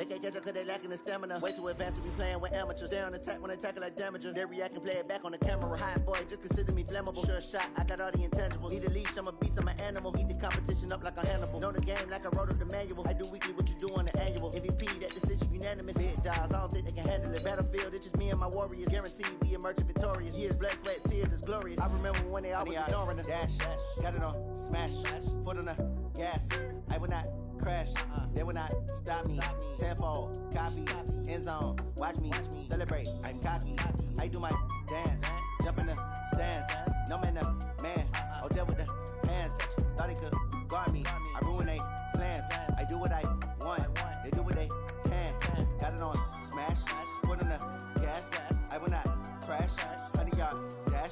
They can't catch up cause they lacking the stamina. Way too advanced to be playing with amateurs. They on attack when they tackle like damager. They react and play it back on the camera. Hot boy, just consider me flammable. Sure shot, I got all the intangibles. Need a leash, I'm a beast, I'm an animal. Eat the competition up like a Hannibal. Know the game like I wrote up the manual. I do weekly what you do on the annual. MVP, that decision unanimous. Big dials, I don't think they can handle it. Battlefield, it's just me and my warriors. Guaranteed we emerge victorious. Years, blood, sweat, tears is glorious. I remember when they always ignoring us. Dash, got it on, smash, foot on the gas. I will not crash, they will not stop me. Tenfold, copy, end zone, watch me celebrate. I'm cocky, I do my dance, jump in the stands. No man, man, oh there with the hands. Thought they could guard me, I ruin they plans. I do what I want, they do what they can. Got it on, smash, foot on the gas. I will not crash, 100 yard dash,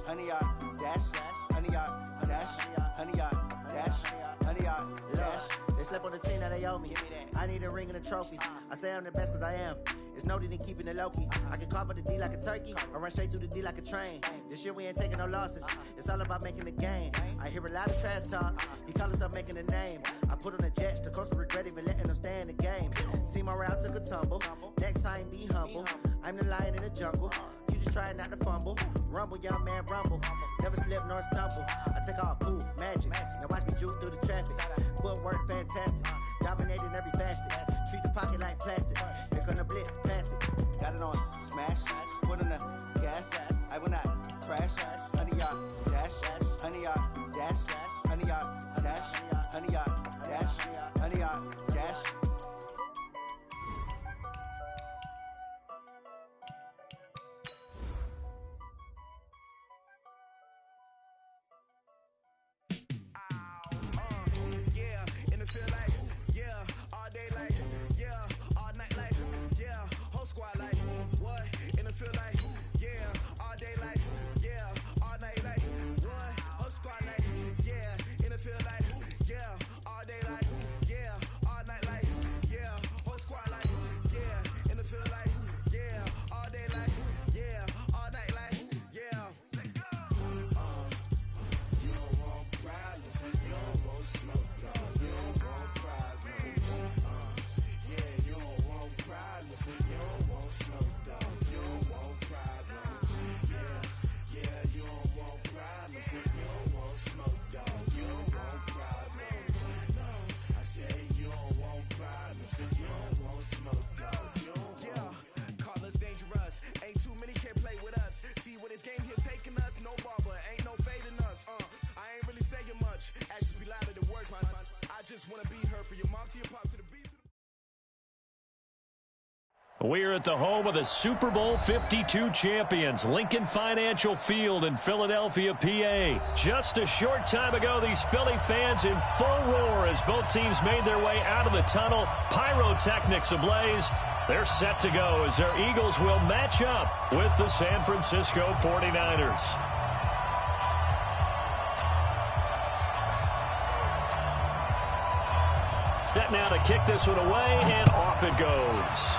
100 yard dash, 100 yard dash, 100 yard dash, 100 yard dash. They slept on the team that they owe me. I need a ring and a trophy. I say I'm the best cause I am. It's noted in keeping it low-key. I can carve up the D like a turkey or run straight through the D like a train. This year we ain't taking no losses. It's all about making the game. I hear a lot of trash talk. He call himself making a name. I put on the Jets. The coach regret even letting them stay in the game. Team morale took a tumble. Next time be humble. I'm the lion in the jungle. You just trying not to fumble. Rumble, young man, rumble. Never slip nor stumble. I take off, poof, magic. Now watch me juke through the traffic. Footwork fantastic. Dominating every facet. Treat the pocket like plastic. Here come the blitz, pass it. Got it on, smash. Foot on the gas. I will not crash. 100 yard dash. 100 yard dash. 100 yard dash. 100 yard dash. 100 yard dash. We're at the home of the Super Bowl 52 champions, Lincoln Financial Field in Philadelphia, PA. Just a short time ago, these Philly fans in full roar as both teams made their way out of the tunnel. Pyrotechnics ablaze. They're set to go as their Eagles will match up with the San Francisco 49ers. Set now to kick this one away, and off it goes.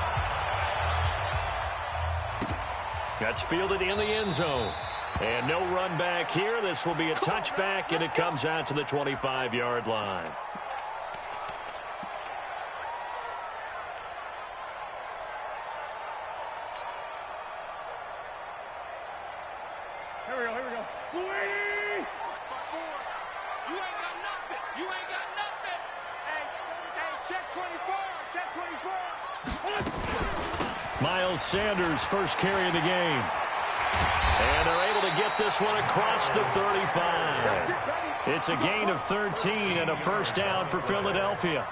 That's fielded in the end zone. And no run back here. This will be a touchback, and it comes out to the 25-yard line. Here we go. Louis! You ain't got nothing. You ain't got nothing. Hey, check 24. Check 24. Miles Sanders, first carry of the game. And they're able to get this one across the 35. It's a gain of 13 and a first down for Philadelphia.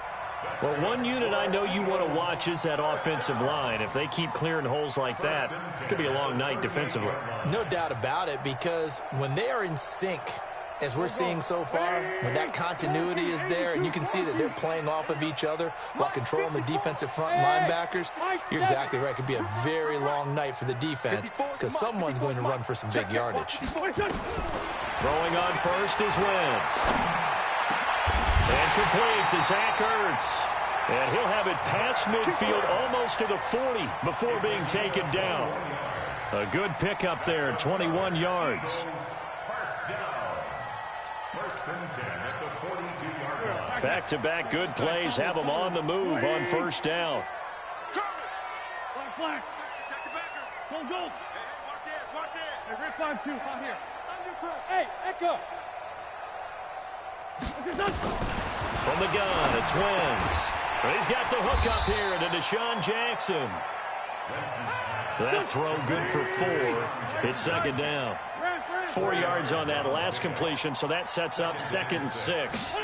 Well, one unit I know you want to watch is that offensive line. If they keep clearing holes like that, it could be a long night defensively. No doubt about it, because when they are in sync, as we're seeing so far, when that continuity is there and you can see that they're playing off of each other while controlling the defensive front linebackers, you're exactly right. It could be a very long night for the defense because someone's going to run for some big yardage. Throwing on first is Wentz. And complete to Zach Ertz. And he'll have it past midfield almost to the 40 before being taken down. A good pickup there, 21 yards. Back-to-back good plays have them on the move on first down. flag. Check the backer. Go, go. Hey, watch this, watch this. Hey, Red 5-2, out here. Hey, Echo. From the gun, it's Wentz. He's got the hook up here to Deshaun Jackson. That throw good for 4. It's second down. 4 yards on that last completion, so that sets up 2nd and 6.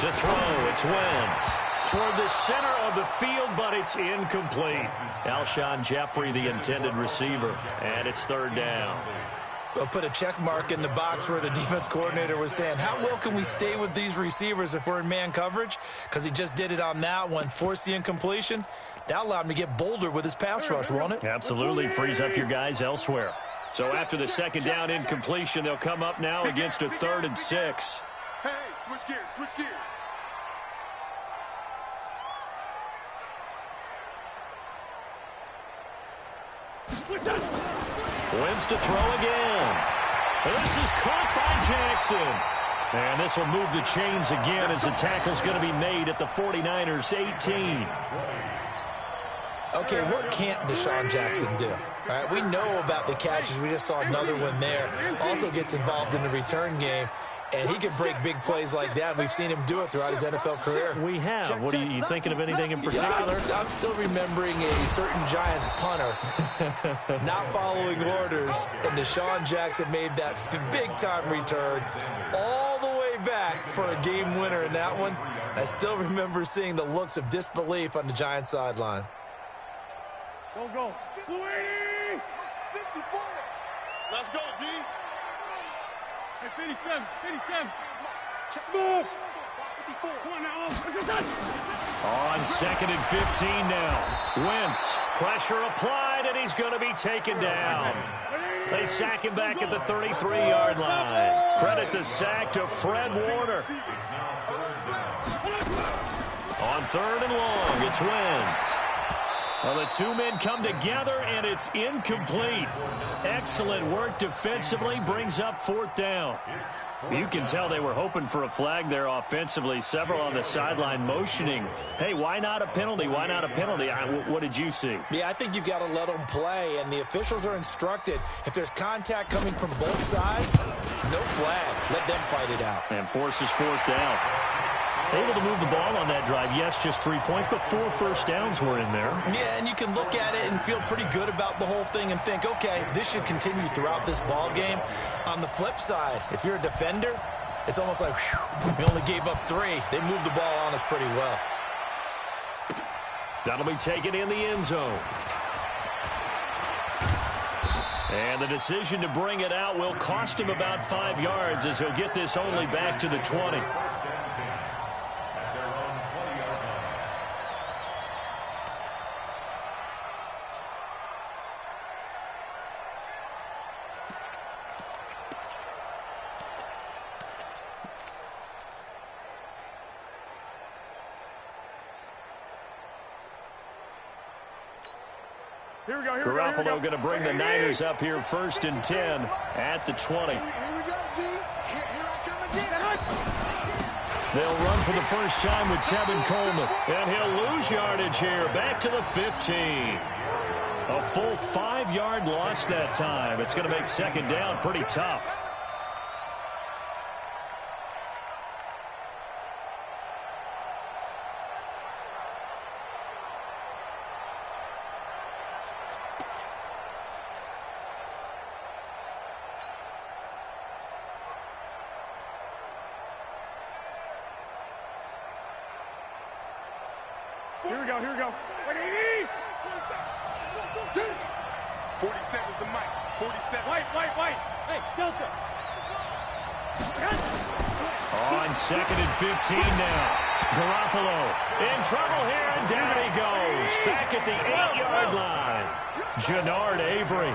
To throw, it's Wentz. Toward the center of the field, but it's incomplete. Alshon Jeffrey, the intended receiver, and it's 3rd down. We'll put a check mark in the box where the defense coordinator was saying, how well can we stay with these receivers if we're in man coverage? Because he just did it on that one, forced the incompletion. That allowed him to get bolder with his pass rush, won't it? Absolutely, frees up your guys elsewhere. So after the 2nd down incompletion, they'll come up now against a 3rd and 6. Hey, switch gears, switch gears. Wins to throw again. This is caught by Jackson. And this will move the chains again as the tackle's going to be made at the 49ers 18. Okay, what can't Deshaun Jackson do? All right, we know about the catches. We just saw another one there. Also gets involved in the return game. And he can break big plays like that. We've seen him do it throughout his NFL career. We have. What are you thinking of anything in particular? Yeah, I'm still remembering a certain Giants punter not following orders. And Deshaun Jackson made that big-time return all the way back for a game winner in that one. I still remember seeing the looks of disbelief on the Giants sideline. Go, go. 280! 54! Let's go, D! Hey, 57, 57. Smooth! 54. Come on now, on 2nd and 15 now. Wentz, pressure applied, and he's going to be taken down. They sack him back at the 33-yard line. Credit the sack to Fred Warner. On 3rd and long, it's Wentz. Well, the 2 men come together, and it's incomplete. Excellent work defensively, brings up 4th down. You can tell they were hoping for a flag there offensively. Several on the sideline motioning, hey, why not a penalty? Why not a penalty? What did you see? Yeah, I think you've got to let them play, and the officials are instructed. If there's contact coming from both sides, no flag. Let them fight it out. And forces 4th down. Able to move the ball on that drive. Yes, just 3 points, but 4 first downs were in there. Yeah, and you can look at it and feel pretty good about the whole thing and think, okay, this should continue throughout this ball game. On the flip side, if you're a defender, it's almost like, whew, we only gave up 3. They moved the ball on us pretty well. That'll be taken in the end zone. And the decision to bring it out will cost him about 5 yards as he'll get this only back to the 20. Garoppolo going to bring the Niners up here 1st and 10 at the 20. Here we go, D. Here I come again. They'll run for the first time with Tevin Coleman. And he'll lose yardage here. Back to the 15. A full 5-yard loss that time. It's going to make 2nd down pretty tough. Here we go, here we go. 47's the mic. 47. White. Hey, Delta. On 2nd and 15 now. Garoppolo in trouble here, and down he goes. Back at the 8-yard line. Jannard Avery.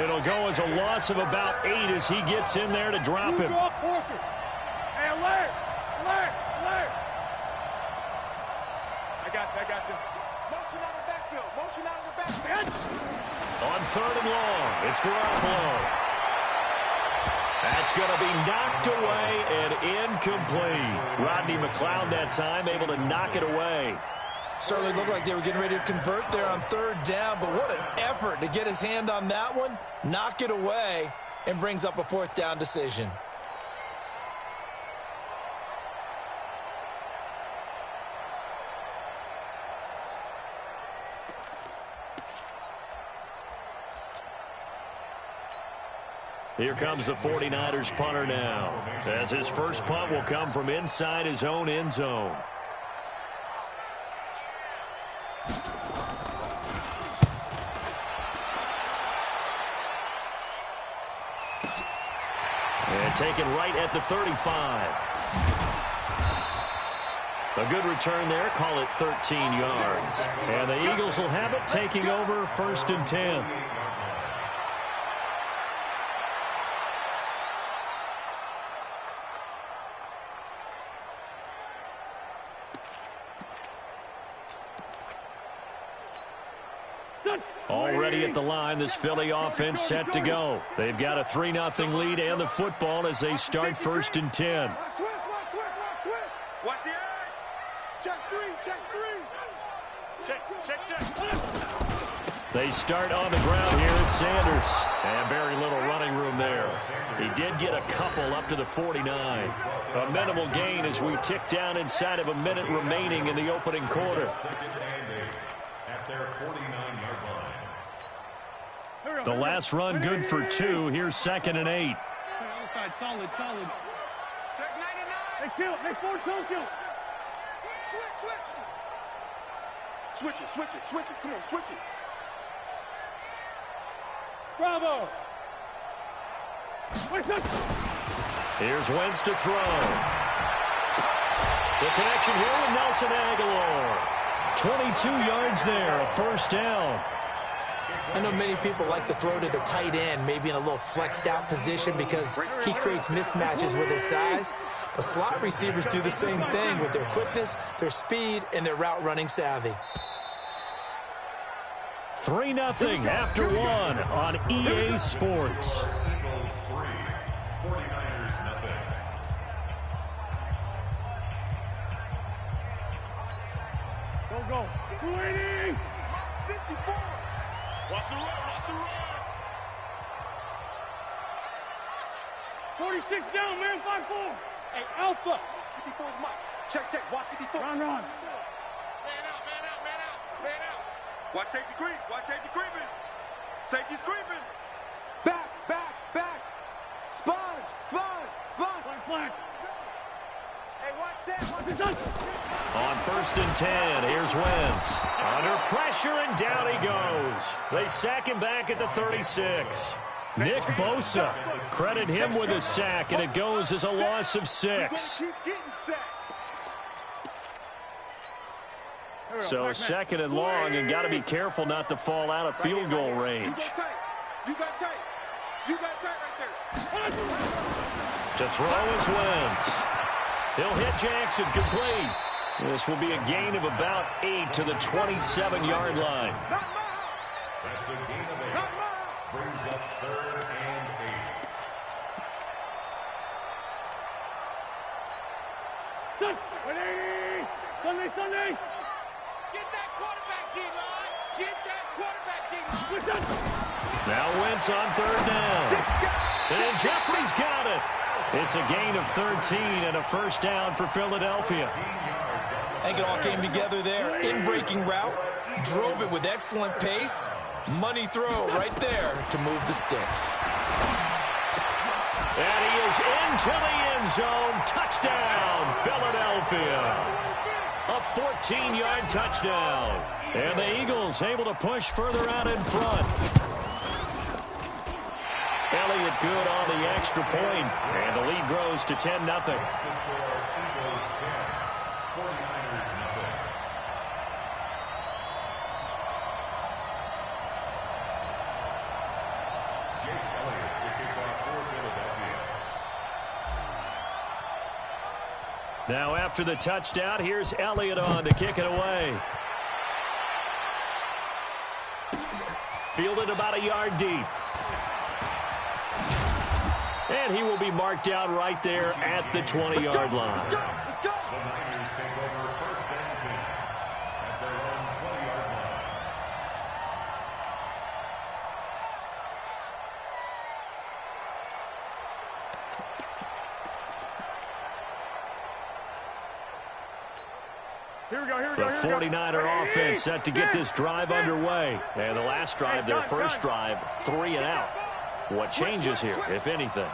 It'll go as a loss of about 8 as he gets in there to drop him. Hey, alert. I got you. Motion out of the backfield. On 3rd and long, it's Garoppolo. That's going to be knocked away and incomplete. Rodney McLeod that time able to knock it away. Certainly looked like they were getting ready to convert there on third down, but what an effort to get his hand on that one, knock it away, and brings up a fourth down decision. Here comes the 49ers punter now, as his first punt will come from inside his own end zone. And taken right at the 35. A good return there, call it 13 yards. And the Eagles will have it, taking over 1st and 10. Already at the line, this Philly offense set to go. They've got a 3-0 lead and the football as they start 1st and 10. Watch the edge. Check three. Check. They start on the ground here at Sanders. And very little running room there. He did get a couple up to the 49. A minimal gain as we tick down inside of a minute remaining in the opening quarter. At their 49-yard line. The last run good for 2. Here's 2nd and 8. Solid. Check 99. Hey, kill. Hey, 4 kill. Switch it. Come on, switch it. Bravo. Here's Wentz to throw. The connection here with Nelson Aguilar. 22 yards there, a first down. I know many people like to throw to the tight end, maybe in a little flexed out position because he creates mismatches with his size. But slot receivers do the same thing with their quickness, their speed, and their route running savvy. 3-0 after 1 on EA Sports. Eagles 3, 49ers nothing. Go. 280. 54. Watch the run. 46 down, man. 5-4. Hey, Alpha. 54 is mine. Check. Watch 54. Run. Man out. Watch safety creeping. Safety's creeping. Back. Sponge. Flag. Hey, watch this. On 1st and 10, here's Wentz. Under pressure, and down he goes. They sack him back at the 36. Nick Bosa, credit him with a sack, and it goes as a loss of 6. So 2nd and long, and got to be careful not to fall out of field goal range. You got tight right there. To throw is Wentz. He'll hit Jackson, complete. This will be a gain of about 8 to the 27-yard line. That's a gain of 8. Brings up 3rd and 8. Sunday. Get that quarterback, D-line. Now Wentz on 3rd down. And Jeffrey's got it. It's a gain of 13 and a first down for Philadelphia. I think it all came together there. In-breaking route, drove it with excellent pace. Money throw right there to move the sticks. And he is into the end zone. Touchdown, Philadelphia. A 14-yard touchdown. And the Eagles able to push further out in front. Elliott good on the extra point, and the lead grows to 10-0. Now after the touchdown, here's Elliott on to kick it away. Fielded about a yard deep. And he will be marked out right there at the 20-yard line. The Niners take over 1st and 10 at their The 49er offense set to get this drive underway. And the last drive, their first drive, 3 and out. What changes here, if anything?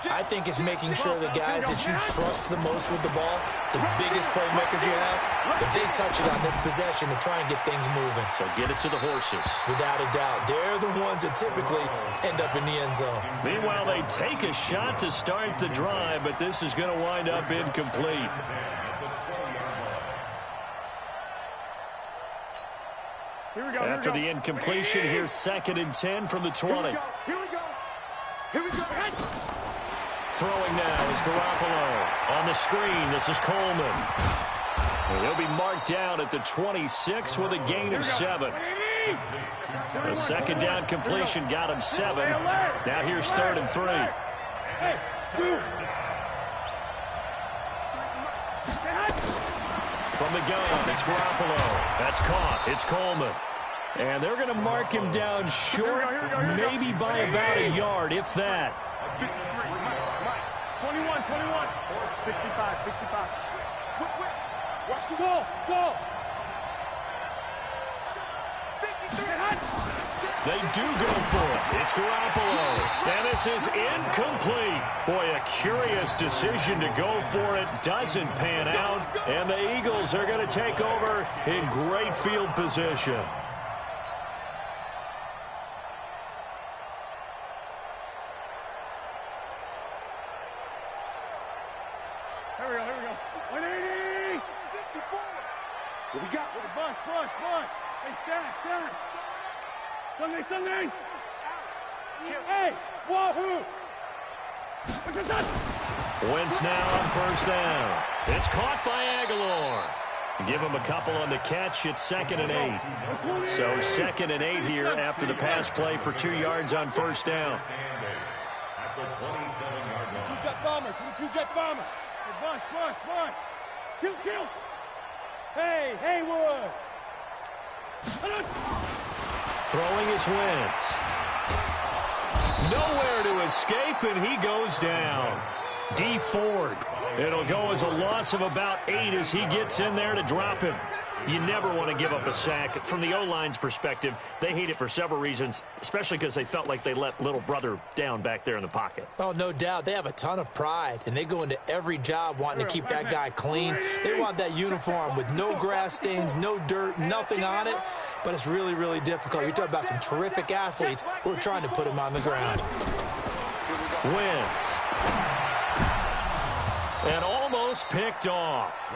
I think it's making sure the guys that you trust the most with the ball, the biggest playmakers you have, that they touch it on this possession to try and get things moving. So get it to the horses. Without a doubt. They're the ones that typically end up in the end zone. Meanwhile, they take a shot to start the drive, but this is going to wind up incomplete. After the incompletion, here's 2nd and 10 from the 20. Here we go. Throwing now is Garoppolo. On the screen, this is Coleman. And he'll be marked down at the 26 with a gain of 7. A 2nd down completion got him 7. Now here's 3rd and 3. From the gun, it's Garoppolo. That's caught. It's Coleman. And they're going to mark him down short, maybe by about a yard, if that. 21. 65. Watch the ball. They do go for it. It's Garoppolo. And this is incomplete. Boy, a curious decision to go for it. Doesn't pan out. And the Eagles are going to take over in great field position. Here we go. 180. 54. What we got? With a bunch. Hey, stack. Sunday. Hey, wahoo. Wentz now on 1st down. It's caught by Aguilar. Give him a couple on the catch. It's 2nd and 8. So 2nd and 8 here after the pass play for 2 yards on 1st down. At the 27-yard line. Two jet bombers. Bunch. Kill. Hey, Haywood. Throwing is Wentz. Nowhere to escape, and he goes down. D Ford. It'll go as a loss of about 8 as he gets in there to drop him. You never want to give up a sack. From the O-line's perspective, they hate it for several reasons, especially because they felt like they let little brother down back there in the pocket. Oh, no doubt. They have a ton of pride, and they go into every job wanting to keep that guy clean. They want that uniform with no grass stains, no dirt, nothing on it. But it's really, really difficult. You're talking about some terrific athletes who are trying to put him on the ground. Wentz. And almost picked off.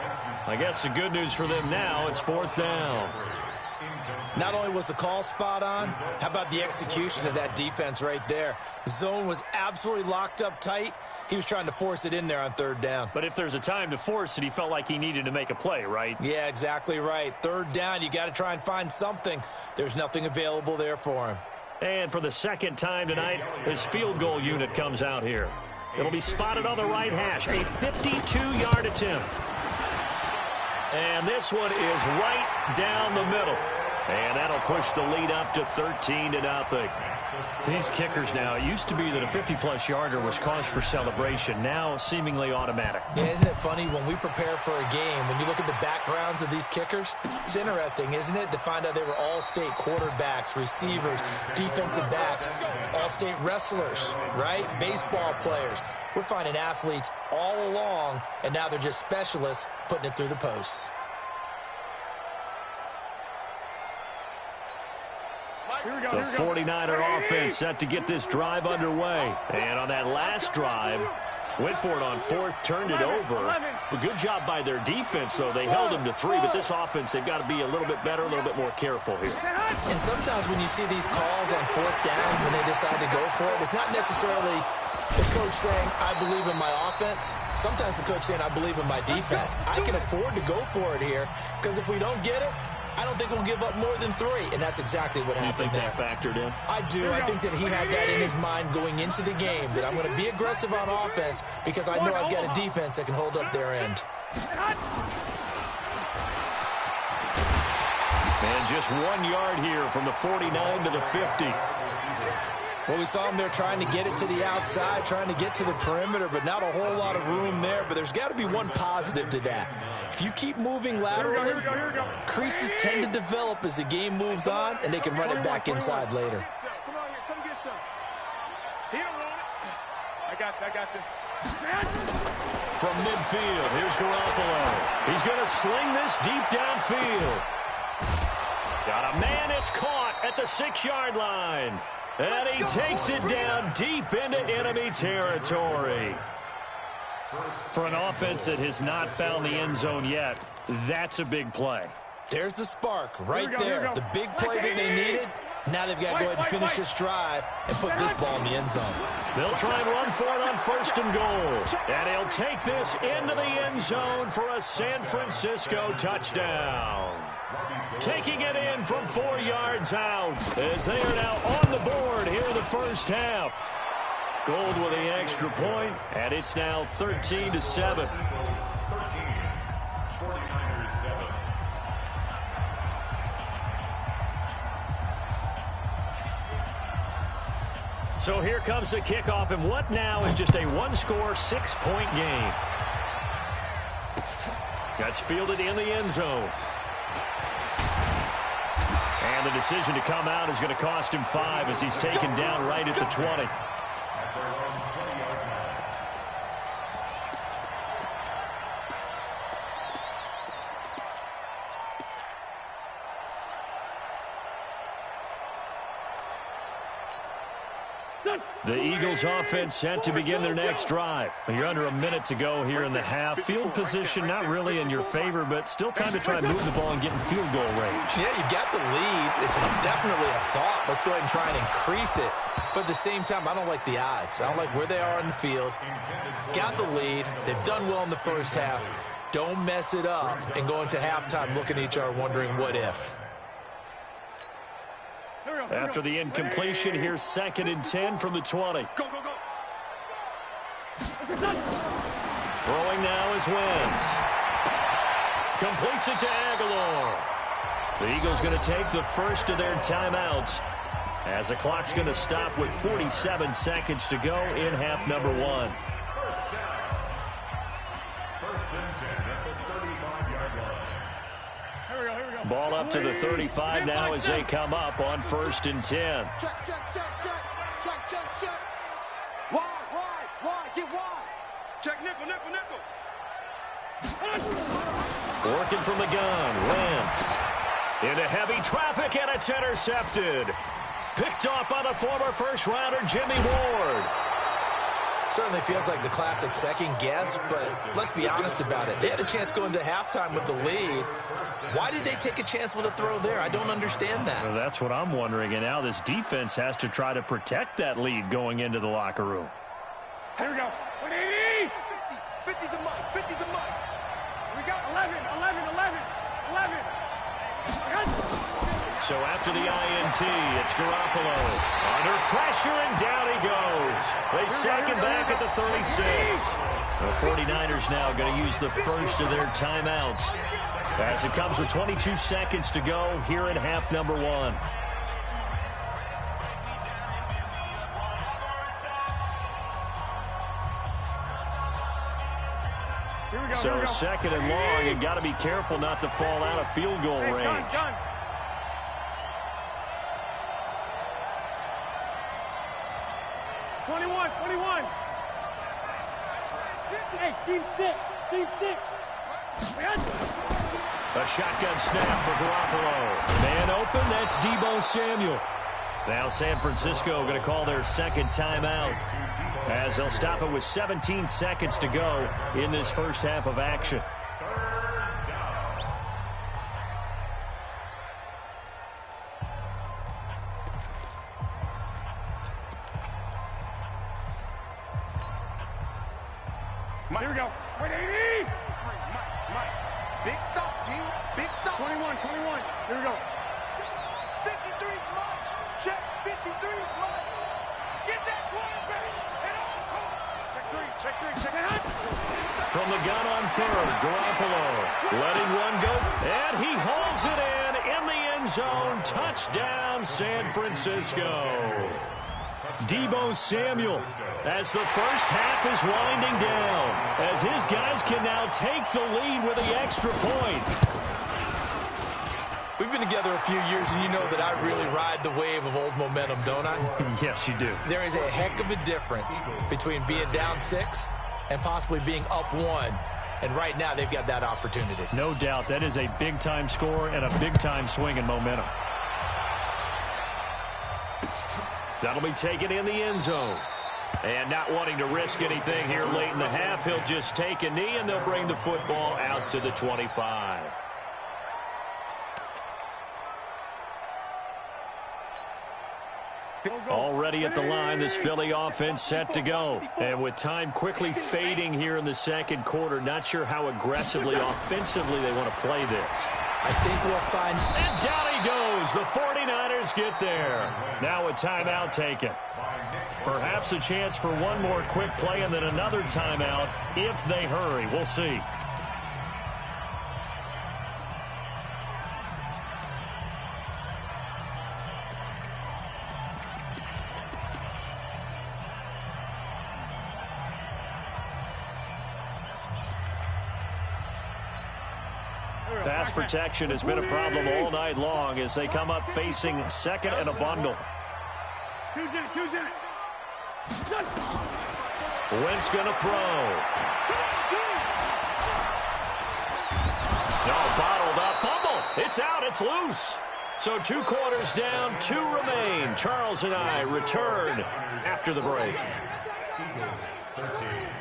I guess the good news for them now, it's 4th down. Not only was the call spot on, how about the execution of that defense right there? The zone was absolutely locked up tight. He was trying to force it in there on 3rd down. But if there's a time to force it, he felt like he needed to make a play, right? Yeah, exactly right. 3rd down, you got to try and find something. There's nothing available there for him. And for the 2nd time tonight, his field goal unit comes out here. It'll be spotted on the right hash, a 52-yard attempt. And this one is right down the middle. And that'll push the lead up to 13-0. These kickers now, it used to be that a 50-plus yarder was cause for celebration. Now seemingly automatic. Yeah, isn't it funny when we prepare for a game, when you look at the backgrounds of these kickers, it's interesting, isn't it, to find out they were all-state quarterbacks, receivers, defensive backs, all-state wrestlers, right? Baseball players. We're finding athletes all along, and now they're just specialists putting it through the posts. The 49er offense set to get this drive underway. And on that last drive, went for it on 4th, turned it over. A good job by their defense, though. They held them to 3, but this offense, they've got to be a little bit better, a little bit more careful here. And sometimes when you see these calls on 4th down, when they decide to go for it, it's not necessarily the coach saying, I believe in my offense. Sometimes the coach saying, I believe in my defense. I can afford to go for it here, because if we don't get it, I don't think we'll give up more than 3, and that's exactly what happened there. You think that factored in? I do. I think that he had that in his mind going into the game, that I'm going to be aggressive on offense because I know I've got a defense that can hold up their end. And just 1 yard here from the 49 to the 50. Well, we saw him there trying to get it to the outside, trying to get to the perimeter, but not a whole lot of room there. But there's got to be one positive to that. If you keep moving laterally, creases tend to develop as the game moves on, and they can run it back inside later. Come on here, come get some. He don't want it. I got this. From midfield, here's Garoppolo. He's going to sling this deep downfield. Got a man, it's caught at the 6-yard line. And he takes it down deep into enemy territory. For an offense that has not found the end zone yet, that's a big play. There's the spark right there. The big play that they needed. Now they've got to go ahead and finish this drive and put this ball in the end zone. They'll try and run for it on 1st and goal. And he'll take this into the end zone for a San Francisco touchdown. Taking it in from 4 yards out as they are now on the board here in the first half. Gold with the extra point, and it's now 13-7. So here comes the kickoff, and what now is just a one-score, 6-point game. That's fielded in the end zone. And the decision to come out is going to cost him 5 as he's taken down right at the 20. The Eagles offense set to begin their next drive. You're under a minute to go here in the half. Field position not really in your favor, but still time to try and move the ball and get in field goal range. Yeah, you've got the lead. It's definitely a thought. Let's go ahead and try and increase it. But at the same time, I don't like the odds. I don't like where they are in the field. Got the lead. They've done well in the first half. Don't mess it up and go into halftime looking at each other wondering what if. After the incompletion, here's 2nd and 10 from the 20. Go, go, go. Throwing now is Wentz. Completes it to Aguilar. The Eagles going to take the first of their timeouts as the clock's going to stop with 47 seconds to go in half number 1. Ball up to the 35 now as they come up on 1st and 10. Check, check, check, check. Check, check, check. Wide. Get wide. Check nickel. Working from the gun, Wentz. Into heavy traffic, and it's intercepted. Picked off by the former first-rounder Jimmy Ward. Certainly feels like the classic second guess, but let's be honest about it. They had a chance going to halftime with the lead. Why did they take a chance with a throw there? I don't understand that. Well, that's what I'm wondering, and now this defense has to try to protect that lead going into the locker room. Here we go. 180. 50's the mic. 50's the mic. We got 11. So after the INT, it's Garoppolo. Under pressure, and down he goes. They sack him back at the 36. The 49ers now going to use the first of their timeouts as it comes with 22 seconds to go here in half number 1. So 2nd and long, you got to be careful not to fall out of field goal range. 21. Hey, team 6. A shotgun snap for Garoppolo. Man open, that's Deebo Samuel. Now San Francisco going to call their 2nd timeout as they'll stop it with 17 seconds to go in this first half of action. Here we go. 180. Mike. Big stop, G. Big stop. 21. Here we go. 53's Mike. Check 53's Mike. Get that quarterback. And on. Check three. From the gun on 3rd, Garoppolo letting one go, and he hauls it in the end zone. Touchdown, San Francisco. Deebo Samuel, as the first half is winding down, as his guys can now take the lead with the extra point. We've been together a few years, and you know that I really ride the wave of old momentum, don't I? Yes, you do. There is a heck of a difference between being down 6 and possibly being up 1. And right now, they've got that opportunity. No doubt. That is a big-time score and a big-time swing in momentum. That'll be taken in the end zone. And not wanting to risk anything here late in the half, he'll just take a knee, and they'll bring the football out to the 25. Already at the line, this Philly offense set to go. And with time quickly fading here in the second quarter, not sure how aggressively, offensively they want to play this. I think we'll find... And down he goes. The 49ers get there. Now a timeout taken. Perhaps a chance for one more quick play and then another timeout if they hurry. We'll see. Pass protection has been a problem all night long as they come up facing second and a bundle. Wentz going to throw. No, bottled up. Fumble. It's out. It's loose. So 2 quarters down, 2 remain. Charles and I return after the break.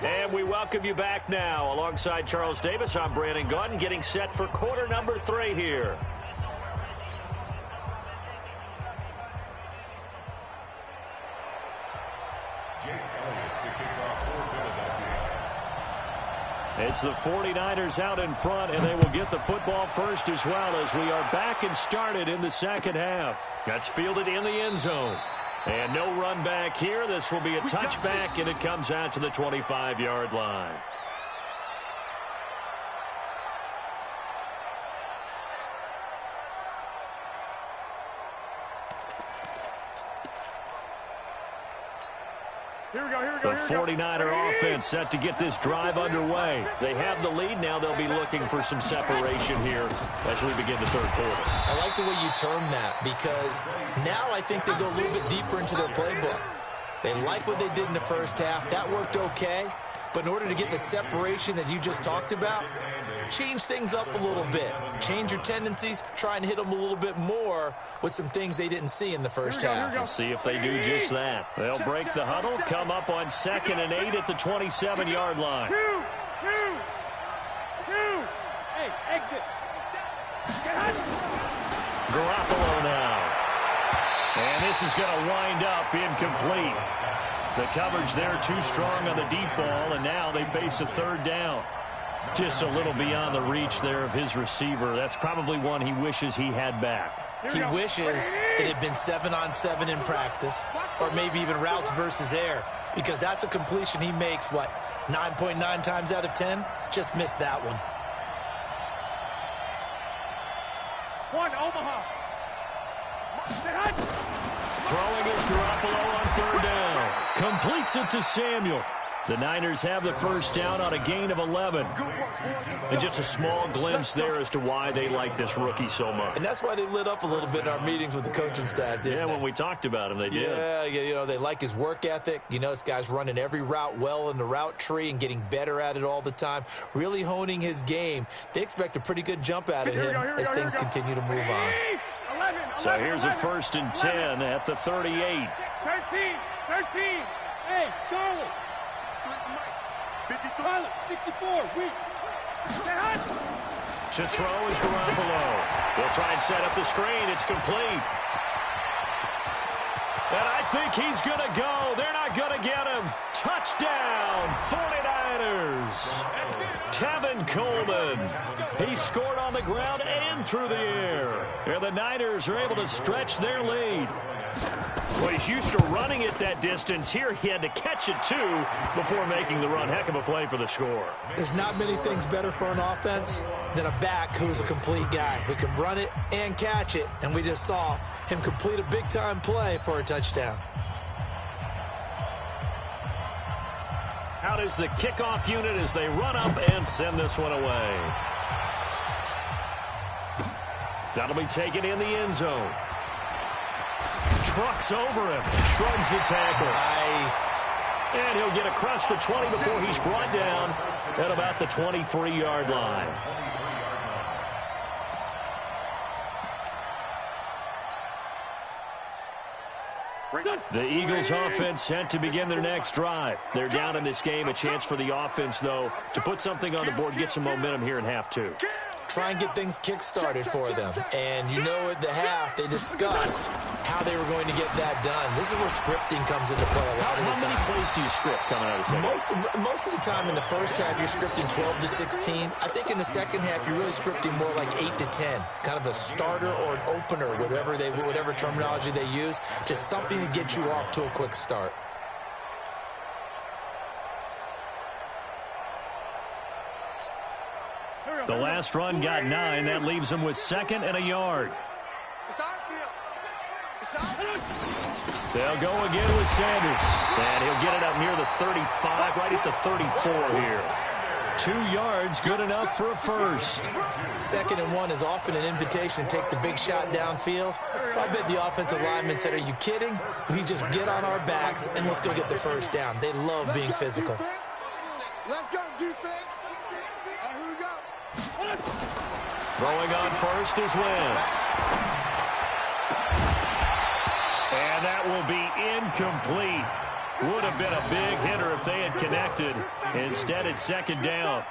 And we welcome you back now. Alongside Charles Davis, I'm Brandon Gunn, getting set for quarter number 3 here. It's the 49ers out in front, and they will get the football first as well as we are back and started in the second half. That's fielded in the end zone. And no run back here. This will be a touchback, and it comes out to the 25-yard line. The 49er offense set to get this drive underway. They have the lead. Now they'll be looking for some separation here as we begin the third quarter. I like the way you term that because now I think they go a little bit deeper into their playbook. They like what they did in the first half. That worked okay. But in order to get the separation that you just talked about, change things up a little bit. Change your tendencies. Try and hit them a little bit more with some things they didn't see in the first half. We'll see if they do just that. They'll break the huddle, come up on 2nd and 8 at the 27-yard line. Two. Hey, exit. Garoppolo now. And this is going to wind up incomplete. The coverage there too strong on the deep ball, and now they face a 3rd down. Just a little beyond the reach there of his receiver. That's probably one he wishes he had back. He wishes it had been 7-on-7 in practice, or maybe even routes versus air, because that's a completion he makes, 9.9 times out of 10? Just missed that one. One, Omaha. Throwing is Garoppolo on 3rd down. Completes it to Samuel. The Niners have the first down on a gain of 11. And just a small glimpse there as to why they like this rookie so much. And that's why they lit up a little bit in our meetings with the coaching staff, didn't they? When we talked about him, they did. Yeah, they like his work ethic. This guy's running every route well in the route tree and getting better at it all the time, really honing his game. They expect a pretty good jump out of him as things continue to move on. So here's a 1st and 10 at the 38. 13. Hey, Charlie. 64. To throw is Garoppolo. They'll try and set up the screen. It's complete. And I think he's going to go. They're not going to get him. Touchdown, 49ers. Tevin Coleman. He scored on the ground and through the air. And the Niners are able to stretch their lead. Well, he's used to running it that distance. Here he had to catch it, too, before making the run. Heck of a play for the score. There's not many things better for an offense than a back who's a complete guy, who can run it and catch it. And we just saw him complete a big-time play for a touchdown. Out is the kickoff unit as they run up and send this one away. That'll be taken in the end zone. Trucks over him. Shrugs the tackle. Nice. And he'll get across the 20 before he's brought down at about the 23-yard line. The Eagles offense set to begin their next drive. They're down in this game. A chance for the offense, though, to put something on the board, get some momentum here in half two. Try and get things kick-started for them. And you know at the half, they discussed how they were going to get that done. This is where scripting comes into play a lot of the time. How many plays do you script coming out of second? Most of the time in the first half, you're scripting 12 to 16. I think in the second half, you're really scripting more like 8 to 10. Kind of a starter or an opener, whatever terminology they use. Just something to get you off to a quick start. The last run got 9. That leaves them with 2nd and a yard. They'll go again with Sanders. And he'll get it up near the 35, right at the 34 here. 2 yards, good enough for a first. 2nd and 1 is often an invitation to take the big shot downfield. I bet the offensive lineman said, are you kidding? We just get on our backs and let's go get the first down. They love being physical. Let's go, defense. Here we go. Throwing on first is Wentz. And that will be incomplete. Would have been a big hitter if they had connected. Instead, it's 2nd down.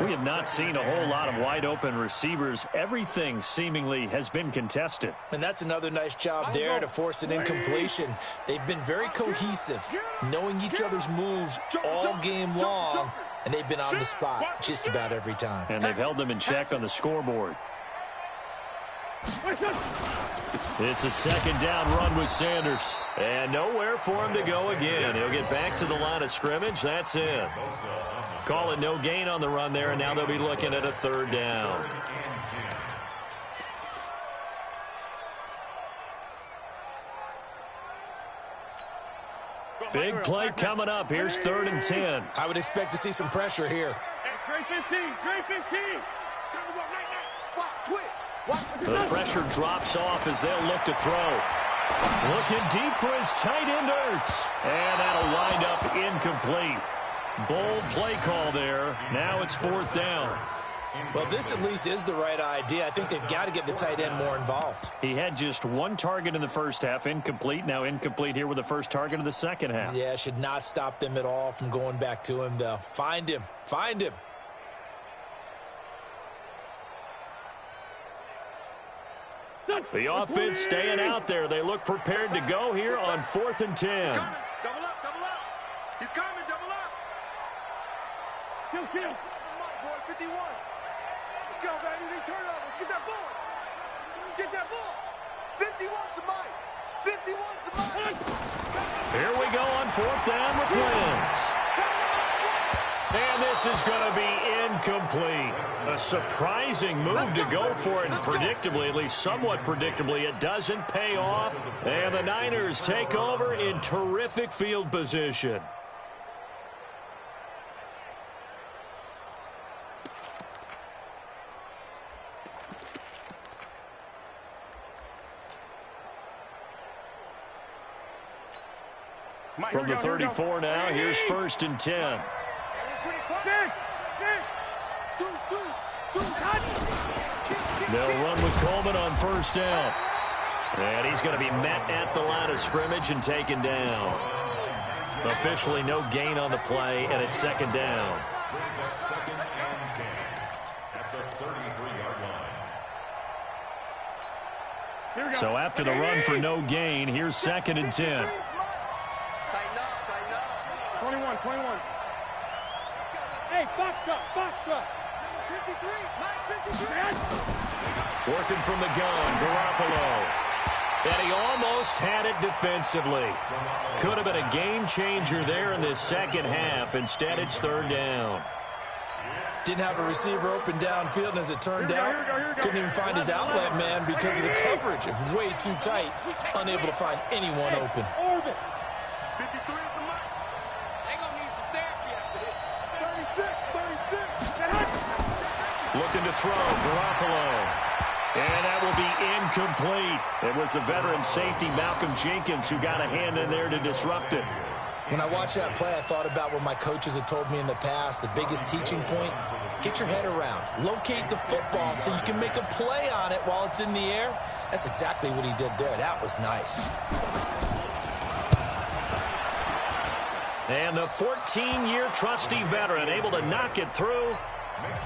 We have not seen a whole lot of wide-open receivers. Everything seemingly has been contested. And that's another nice job there to force an incompletion. They've been very cohesive, knowing each other's moves all game long, and they've been on the spot just about every time. And they've held them in check on the scoreboard. It's a 2nd down run with Sanders. And nowhere for him to go again. He'll get back to the line of scrimmage. That's it. Call it no gain on the run there, and now they'll be looking at a 3rd down. Big play coming up. Here's 3rd and 10. I would expect to see some pressure here. Hey, Trey 15, Trey 15. Watch, twitch. The pressure drops off as they'll look to throw. Looking deep for his tight end, Ertz. And that'll wind up incomplete. Bold play call there. Now it's 4th down. Well, this at least is the right idea. I think they've got to get the tight end more involved. He had just 1 target in the first half, incomplete. Now incomplete here with the first target of the second half. Yeah, should not stop them at all from going back to him, though. Find him. Find him. The offense staying out there. They look prepared to go here on 4th and 10. Double up, double up. He's coming, double up. Kill. Boy, 51. Let's go, baby. They turn over. Get that ball. Get that ball. 51 to Mike. 51 to Mike. Here we go on 4th down with Wentz. And this is going to be incomplete. A surprising move to go for it, and predictably, at least somewhat predictably, it doesn't pay off. And the Niners take over in terrific field position. From the 34 now, here's 1st and 10. They'll run with Coleman on 1st down. And he's going to be met at the line of scrimmage and taken down. Officially no gain on the play, and it's 2nd down. So after the run for no gain, here's 2nd and 10. 21. Hey, box truck. 53, Mike, 53. Working from the gun, Garoppolo. And he almost had it defensively. Could have been a game changer there in this second half. Instead, it's 3rd down. Didn't have a receiver open downfield, and as it turned out, couldn't even find his outlet man because of the coverage. It was way too tight, unable to find anyone open. 53 is the Mike. They gonna need some therapy looking to throw. Garoppolo. And that will be incomplete. It was the veteran safety, Malcolm Jenkins, who got a hand in there to disrupt it. When I watched that play, I thought about what my coaches had told me in the past. The biggest teaching point, get your head around. Locate the football so you can make a play on it while it's in the air. That's exactly what he did there. That was nice. And the 14-year trusty veteran able to knock it through.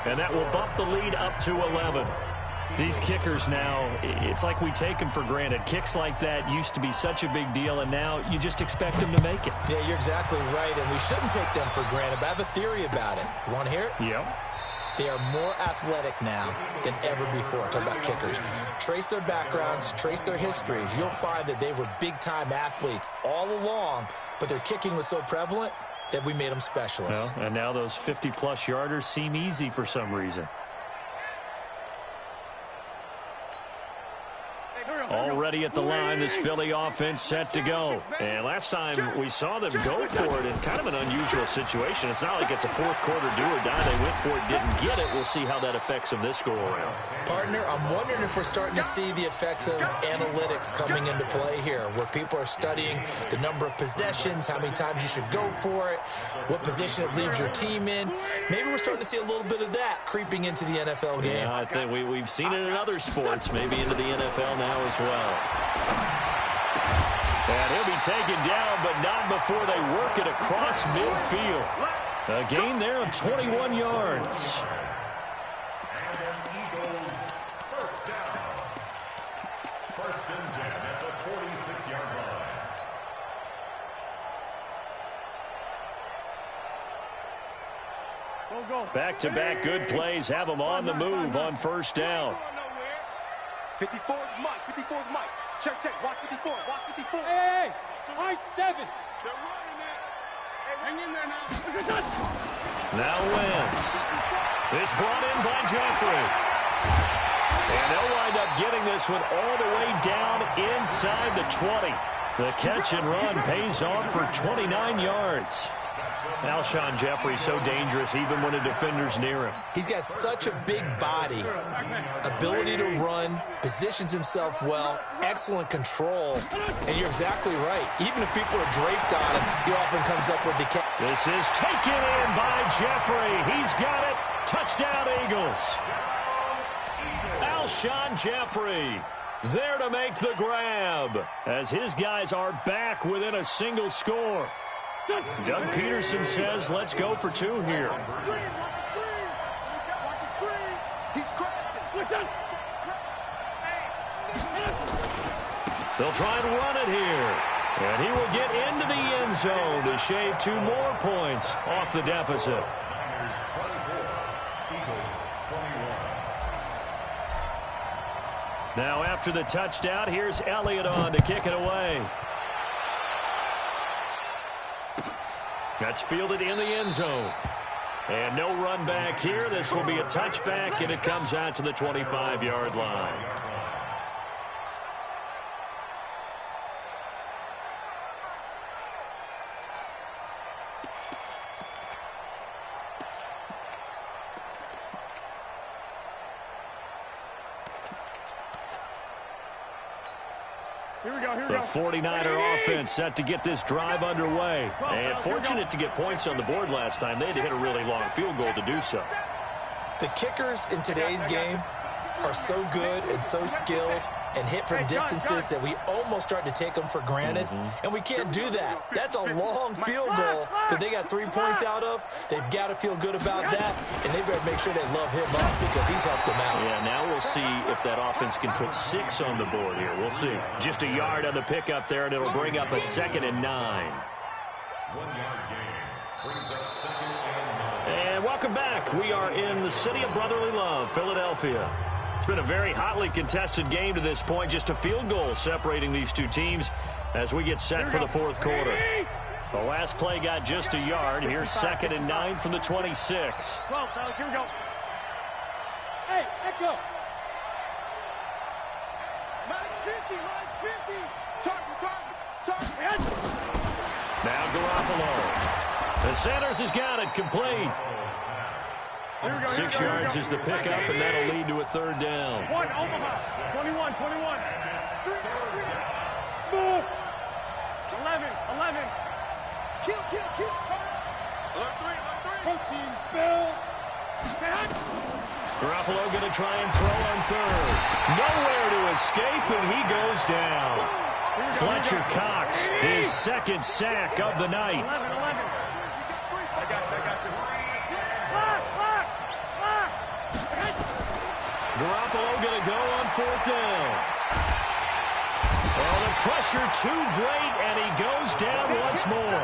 And that will bump the lead up to 11. These kickers now, it's like we take them for granted. Kicks like that used to be such a big deal, and now you just expect them to make it. Yeah, you're exactly right, and we shouldn't take them for granted, but I have a theory about it. You want to hear it? Yep. They are more athletic now than ever before. Talk about kickers. Trace their backgrounds, trace their histories. You'll find that they were big-time athletes all along, but their kicking was so prevalent that we made them specialists. Well, and now those 50-plus yarders seem easy for some reason. Already at the line, this Philly offense set to go. And last time we saw them go for it in kind of an unusual situation. It's not like it's a fourth quarter do or die. They went for it, didn't get it. We'll see how that affects them this go-around. Partner, I'm wondering if we're starting to see the effects of analytics coming into play here, where people are studying the number of possessions, how many times you should go for it, what position it leaves your team in. Maybe we're starting to see a little bit of that creeping into the NFL game. Yeah, I think we've seen it in other sports, maybe into the NFL now as well. And he'll be taken down, but not before they work it across midfield. A gain there of 21 yards. And an Eagles first down. First and 10 at the 46-yard line. Back-to-back good plays have them on the move on first down. 54 is Mike. 54 is Mike. Check, check. Watch 54. Watch 54. Hey, high 7. They're running it. Hey, hang in there now. Now Wentz. It's brought in by Jeffrey. And they'll wind up getting this one all the way down inside the 20. The catch and run pays off for 29 yards. Alshon Jeffrey so dangerous even when a defender's near him. He's got such a big body, ability to run, positions himself well, excellent control, and you're exactly right. Even if people are draped on him, he often comes up with the catch. This is taken in by Jeffrey. He's got it. Touchdown, Eagles. Alshon Jeffrey there to make the grab as his guys are back within a single score. Doug Peterson says, let's go for two here. Watch the screen. He's crashing. They'll try and run it here. And he will get into the end zone to shave 2 more points off the deficit. Niners 24, Eagles 21. Now after the touchdown, here's Elliott on to kick it away. That's fielded in the end zone. And no run back here. This will be a touchback, and it comes out to the 25-yard line. The 49er offense set to get this drive underway. And fortunate to get points on the board last time. They had to hit a really long field goal to do so. The kickers in today's game are so good and so skilled and hit from distances that we almost start to take them for granted. And we can't do that. That's a long field goal that they got 3 points out of. They've got to feel good about that, and they better make sure they love him up because he's helped them out. Yeah, now we'll see if that offense can put 6 on the board here. We'll see. Just a yard on the pickup there, and it'll bring up a 2nd and 9. 1 yard gain brings up 2nd and 9. And welcome back. We are in the city of brotherly love, Philadelphia. It's been a very hotly contested game to this point. Just a field goal separating these two teams as we get set for the fourth quarter. The last play got just a yard. Here's 2nd and 9 from the 26. 12, fellas, here we go. Hey, echo. Mike's 50, Mike's 50. Target. Now Garoppolo. The Sanders has got it complete. 6 yards is the pickup, and that'll lead to a third down. 1, Omaha. 21. Smooth. 11. Kill. Alert 3. Protein spill. Garoppolo going to try and throw on third. Nowhere to escape, and he goes down. Fletcher Cox, his second sack of the night. 11. I got you. Garoppolo going to go on fourth down. Oh, the pressure too great, and he goes down once more.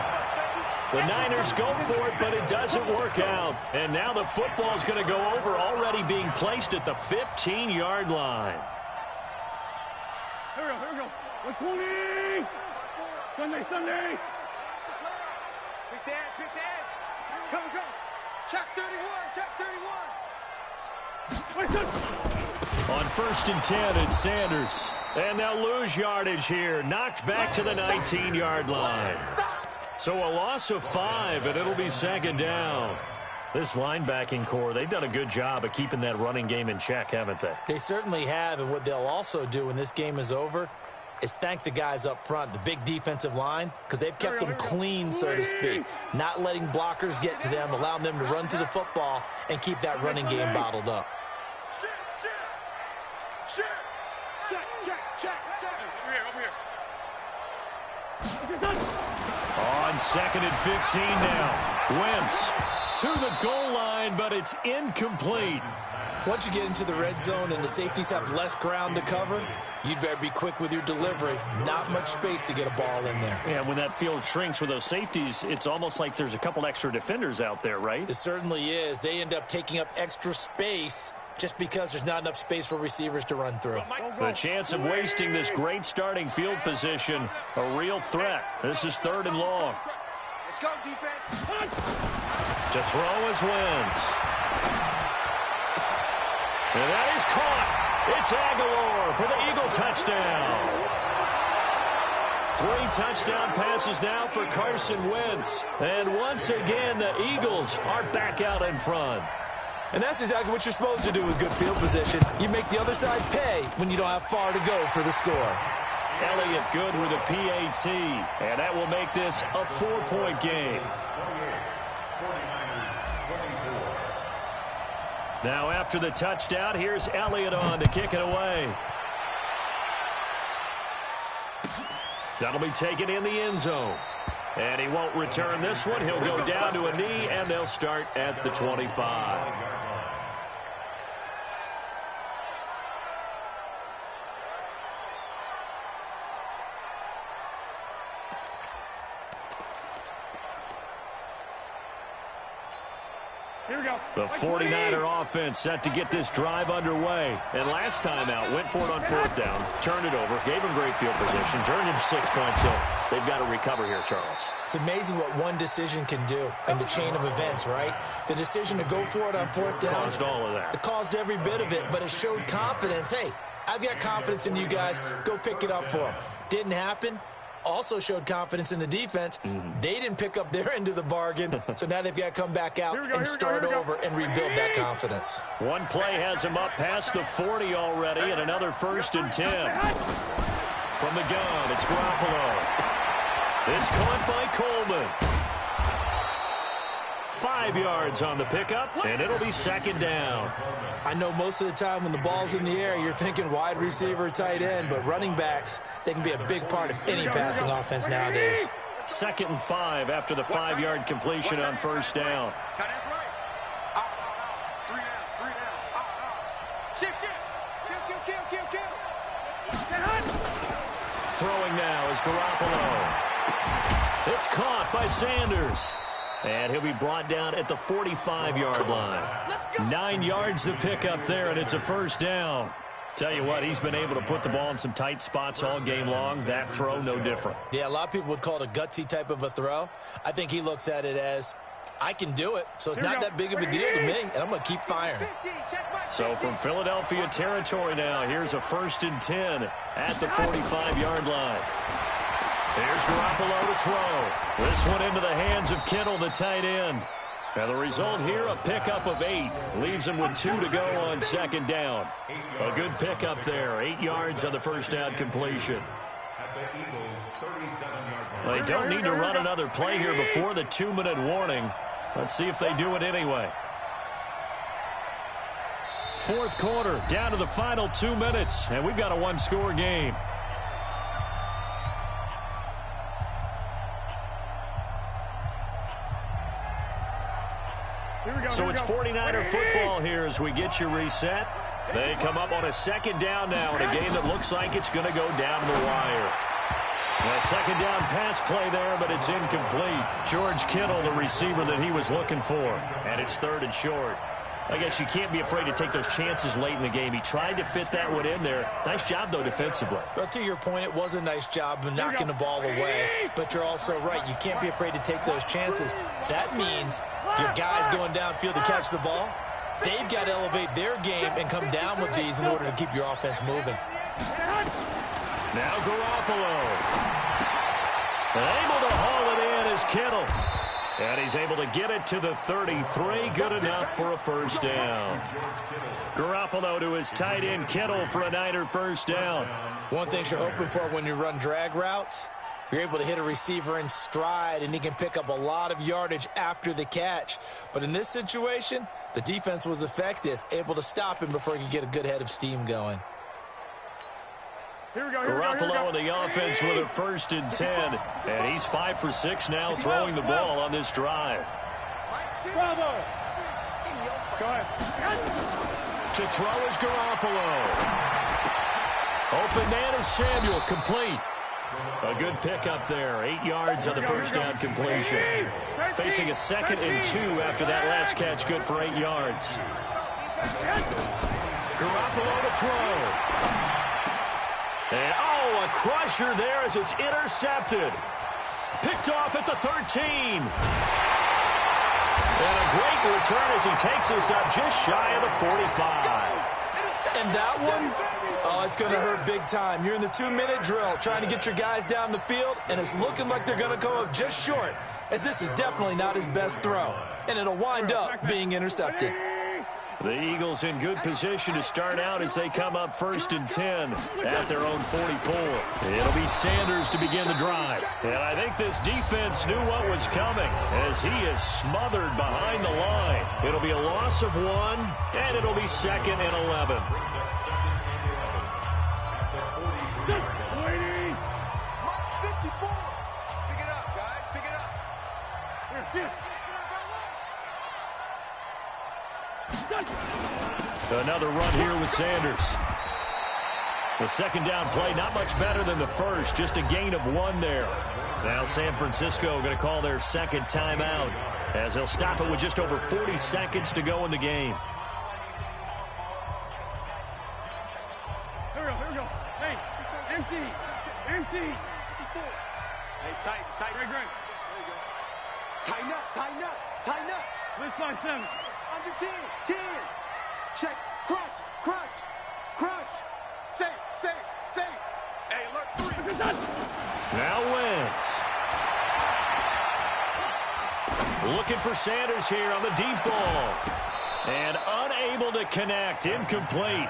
The Niners go for it, but it doesn't work out. And now the football is going to go over, already being placed at the 15-yard line. Here we go. 120. Sunday. Pick the edge. Come. Check 31. On 1st and 10, it's Sanders. And they'll lose yardage here. Knocked back to the 19-yard line. So a loss of 5, and it'll be second down. This linebacking core, they've done a good job of keeping that running game in check, haven't they? They certainly have, and what they'll also do when this game is over is thank the guys up front, the big defensive line, because they've kept them clean, so to speak, not letting blockers get to them, allowing them to run to the football and keep that running game bottled up. On 2nd and 15 now. Wentz to the goal line, but it's incomplete. Once you get into the red zone and the safeties have less ground to cover, you'd better be quick with your delivery. Not much space to get a ball in there. Yeah, when that field shrinks with those safeties, it's almost like there's a couple extra defenders out there, right? It certainly is. They end up taking up extra space just because there's not enough space for receivers to run through. The chance of wasting this great starting field position, a real threat. This is 3rd and long. Let's go, defense. To throw is Wentz. And that is caught. It's Aguilar for the Eagle touchdown. 3 touchdown passes now for Carson Wentz. And once again, the Eagles are back out in front. And that's exactly what you're supposed to do with good field position. You make the other side pay when you don't have far to go for the score. Elliott good with a PAT. And that will make this a 4-point game. Now after the touchdown, here's Elliott on to kick it away. That'll be taken in the end zone. And he won't return this one. He'll go down to a knee, and they'll start at the 25. Here we go. The 49er offense set to get this drive underway. And last time out, went for it on 4th down, turned it over, gave him great field position, turned into 6 points. So they've got to recover here, Charles. It's amazing what one decision can do in the chain of events, right? The decision to go for it on 4th down. Caused all of that. It caused every bit of it, but it showed confidence. Hey, I've got confidence in you guys. Go pick it up for them. Didn't happen. Also showed confidence in the defense. They didn't pick up their end of the bargain, so now they've got to come back out and start over and rebuild that confidence. One play has him up past the 40 already, and another 1st and 10. From the gun, it's Garoppolo. It's caught by Coleman. 5 yards on the pickup, and it'll be 2nd down. I know most of the time when the ball's in the air, you're thinking wide receiver, tight end, but running backs, they can be a big part of any passing offense nowadays. 2nd and 5 after the 5-yard completion on 1st down. Throwing now is Garoppolo. It's caught by Sanders. And he'll be brought down at the 45-yard line. 9 yards to pick up there, and it's a 1st down. Tell you what, he's been able to put the ball in some tight spots all game long. That throw, no different. Yeah, a lot of people would call it a gutsy type of a throw. I think he looks at it as, I can do it, so it's not that big of a deal to me, and I'm going to keep firing. So from Philadelphia territory now, here's a 1st and 10 at the 45-yard line. Here's Garoppolo to throw. This one into the hands of Kittle, the tight end. And the result here, a pickup of 8. Leaves them with 2 to go on second down. A good pickup there. 8 yards on the first down completion. They don't need to run another play here before the 2-minute warning. Let's see if they do it anyway. Fourth quarter, down to the final 2 minutes, and we've got a one-score game. So it's 49er football here as we get you reset. They come up on a second down now in a game that looks like it's going to go down the wire. A second down pass play there, but it's incomplete. George Kittle, the receiver that he was looking for. And it's 3rd and short. I guess you can't be afraid to take those chances late in the game. He tried to fit that one in there. Nice job, though, defensively. Well, to your point, it was a nice job of knocking the ball away. But you're also right. You can't be afraid to take those chances. That means your guys going downfield to catch the ball, they've got to elevate their game and come down with these in order to keep your offense moving. Now Garoppolo. Able to haul it in is Kittle. And he's able to get it to the 33. Good enough for a first down. Garoppolo to his tight end Kittle for a Niner first down. One thing you're hoping for when you run drag routes, you're able to hit a receiver in stride, and he can pick up a lot of yardage after the catch. But in this situation, the defense was effective, able to stop him before he could get a good head of steam going. Garoppolo and the offense with a 1st and 10. And he's 5 for 6 now throwing the ball on this drive. Bravo. Go ahead. To throw is Garoppolo. Open man is Samuel, complete. A good pickup there. 8 yards on the first down completion. Facing a 2nd and 2 after that last catch, good for 8 yards. Garoppolo to throw. And, a crusher there as it's intercepted. Picked off at the 13. And a great return as he takes us up just shy of the 45. And that one, it's going to hurt big time. You're in the 2-minute drill trying to get your guys down the field, and it's looking like they're going to come up just short, as this is definitely not his best throw. And it'll wind up being intercepted. The Eagles in good position to start out as they come up 1st and 10 at their own 44. It'll be Sanders to begin the drive. And I think this defense knew what was coming as he is smothered behind the line. It'll be a loss of 1, and it'll be 2nd and 11. Pick it up, guys. Pick it up. Another run here with Sanders. The second down play, not much better than the first, just a gain of 1 there. Now San Francisco going to call their 2nd timeout as they'll stop it with just over 40 seconds to go in the game. Here we go. Hey, empty. Hey, tight. Great. There you go. Tighten up. Let's find 7. Under 10. Check. Crunch. Say. Hey, look. 3. Now Wentz. Looking for Sanders here on the deep ball. And unable to connect. Incomplete.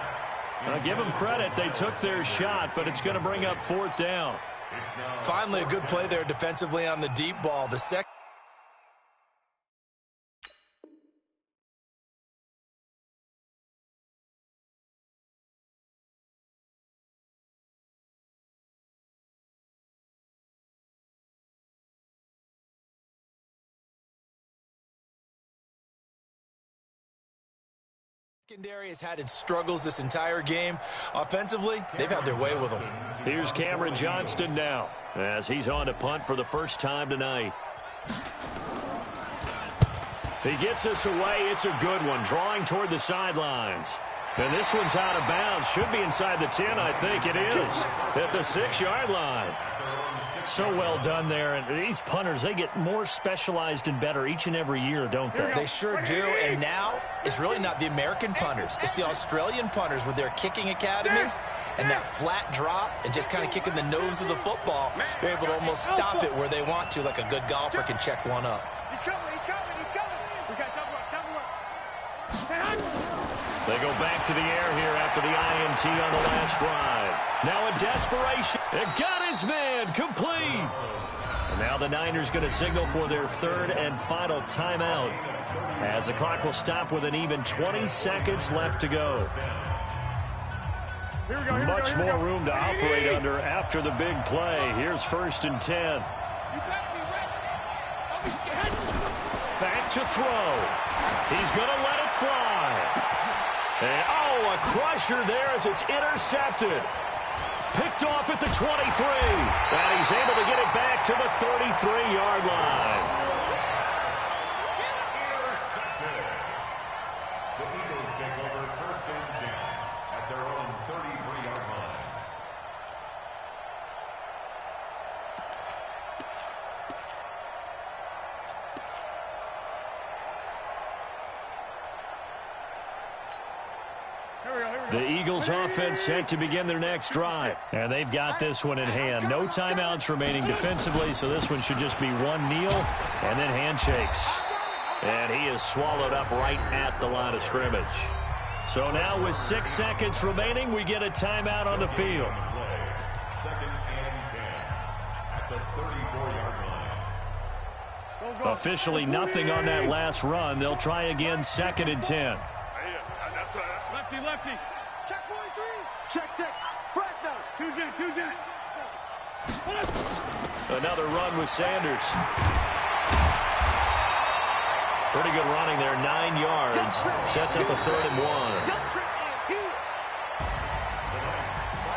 I'll give them credit. They took their shot, but it's going to bring up 4th down. Finally, a good play there defensively on the deep ball. The second. Secondary has had its struggles this entire game. Offensively, they've had their way with them. Here's Cameron Johnston now as he's on to punt for the first time tonight. He gets us away. It's a good one, drawing toward the sidelines. And this one's out of bounds. Should be inside the 10, I think it is, at the 6-yard line. So well done there. And these punters, they get more specialized and better each and every year, don't they? They sure do. And now it's really not the American punters. It's the Australian punters with their kicking academies and that flat drop and just kind of kicking the nose of the football. They're able to almost stop it where they want to, like a good golfer can check one up. He's coming. They go back to the air here after the INT on the last drive. Now in desperation, it got his man complete. And now the Niners going to signal for their third and final timeout, as the clock will stop with an even 20 seconds left to go. Much more room to operate under after the big play. Here's 1st and 10. Back to throw. He's going to let it fly. And, oh, a crusher there as it's intercepted. Picked off at the 23. And he's able to get it back to the 33-yard line. The Eagles take over 1st and 10 at their own 33-yard line. The Eagles offense set to begin their next drive. And they've got this one in hand. No timeouts remaining defensively, so this one should just be one kneel and then handshakes. And he is swallowed up right at the line of scrimmage. So now with 6 seconds remaining, we get a timeout on the field. 2nd and 10 at the 34-yard line. Officially nothing on that last run. They'll try again 2nd and 10. Lefty, lefty. Check 43. Check. Flash down. Two jet. Another run with Sanders. Pretty good running there, 9 yards. Sets up a 3rd and 1.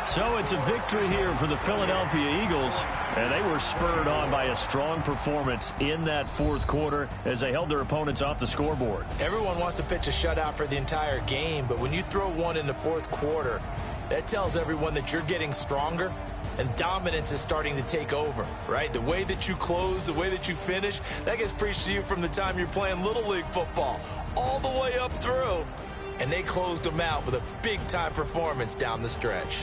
So it's a victory here for the Philadelphia Eagles, and they were spurred on by a strong performance in that 4th quarter as they held their opponents off the scoreboard. Everyone wants to pitch a shutout for the entire game, but when you throw one in the 4th quarter, that tells everyone that you're getting stronger and dominance is starting to take over, right? The way that you close, the way that you finish, that gets preached to you from the time you're playing Little League football all the way up through. And they closed them out with a big-time performance down the stretch.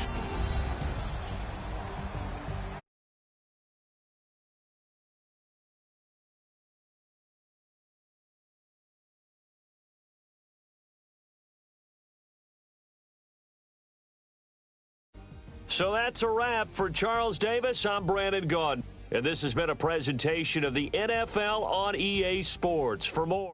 So that's a wrap for Charles Davis. I'm Brandon Gaudin, and this has been a presentation of the NFL on EA Sports. For more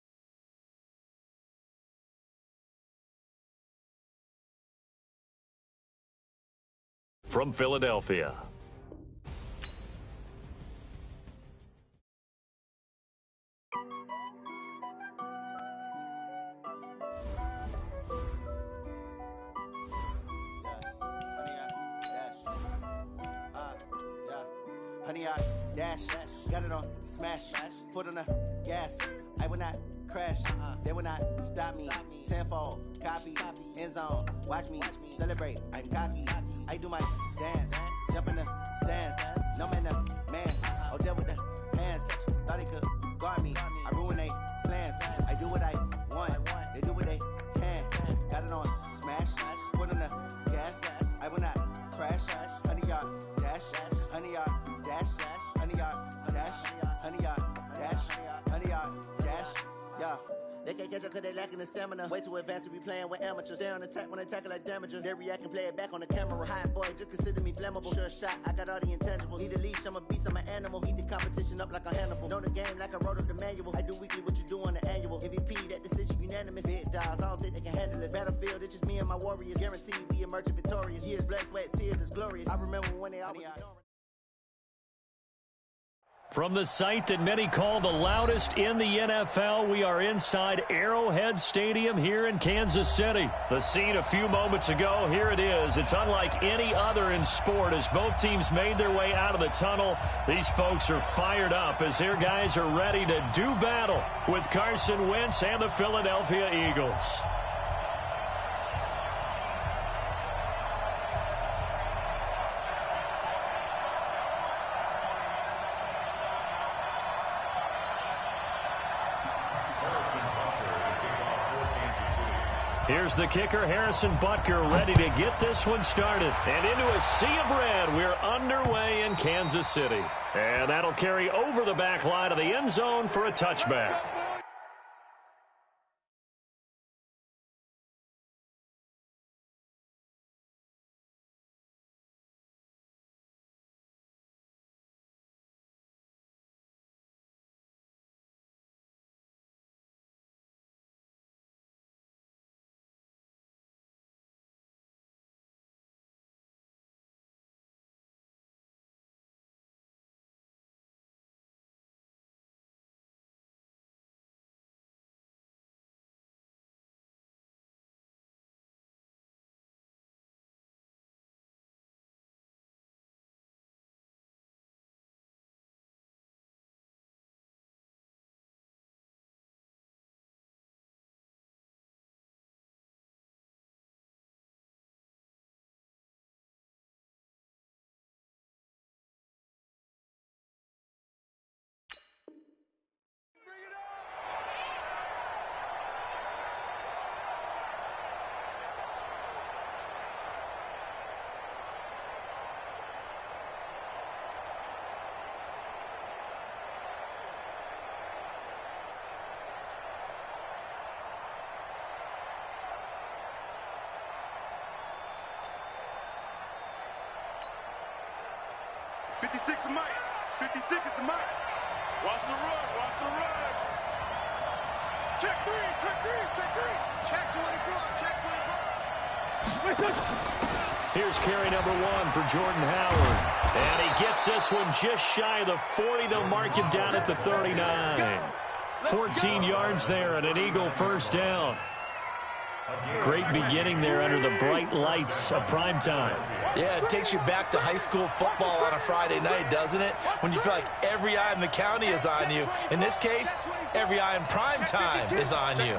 from Philadelphia. Honey, I dash, got it on smash, foot on the gas. I will not crash, they will not stop me. Tenfold, copy, end zone, watch me celebrate. I'm cocky, I do my dance, jump in the stands. No man, man, oh, there with the hands. Thought they could guard me, I ruin they plans. I do what I want, they do what they can. Got it on smash, foot on the gas. I will not crash, honey, y'all dash, honey, y'all dash, honey, y'all dash, honey, y'all dash, honey, y'all dash, yeah. They can't catch up cause they lacking the stamina. Way too advanced to be playing with amateurs. They on attack when they tackle like damager. They react and play it back on the camera. Hot boy, just consider me flammable. Sure shot, I got all the intangibles. Need a leash, I'm a beast, I'm an animal. Eat the competition up like a Hannibal. Know the game like I wrote up the manual. I do weekly what you do on the annual. MVP, that decision unanimous. Big dogs, I don't think they can handle this. Battlefield, it's just me and my warriors. Guaranteed we emerge victorious. Years, blood, sweat, tears, is glorious. I remember when they always ignoring. From the site that many call the loudest in the NFL, we are inside Arrowhead Stadium here in Kansas City. The scene a few moments ago, here it is. It's unlike any other in sport as both teams made their way out of the tunnel. These folks are fired up as their guys are ready to do battle with Carson Wentz and the Philadelphia Eagles. Here's the kicker, Harrison Butker, ready to get this one started. And into a sea of red, we're underway in Kansas City. And that'll carry over the back line of the end zone for a touchback. 56 is Mike. 56 is the Mike. Watch the run. Watch the run. Check three. Check three. Check three. Check 24. Check 24. Here's carry number 1 for Jordan Howard. And he gets this one just shy of the 40. They'll mark him down at the 39. 14 yards there and an Eagle first down. Great beginning there under the bright lights of primetime. Yeah, it takes you back to high school football on a Friday night, doesn't it? When you feel like every eye in the county is on you. In this case, every eye in primetime is on you.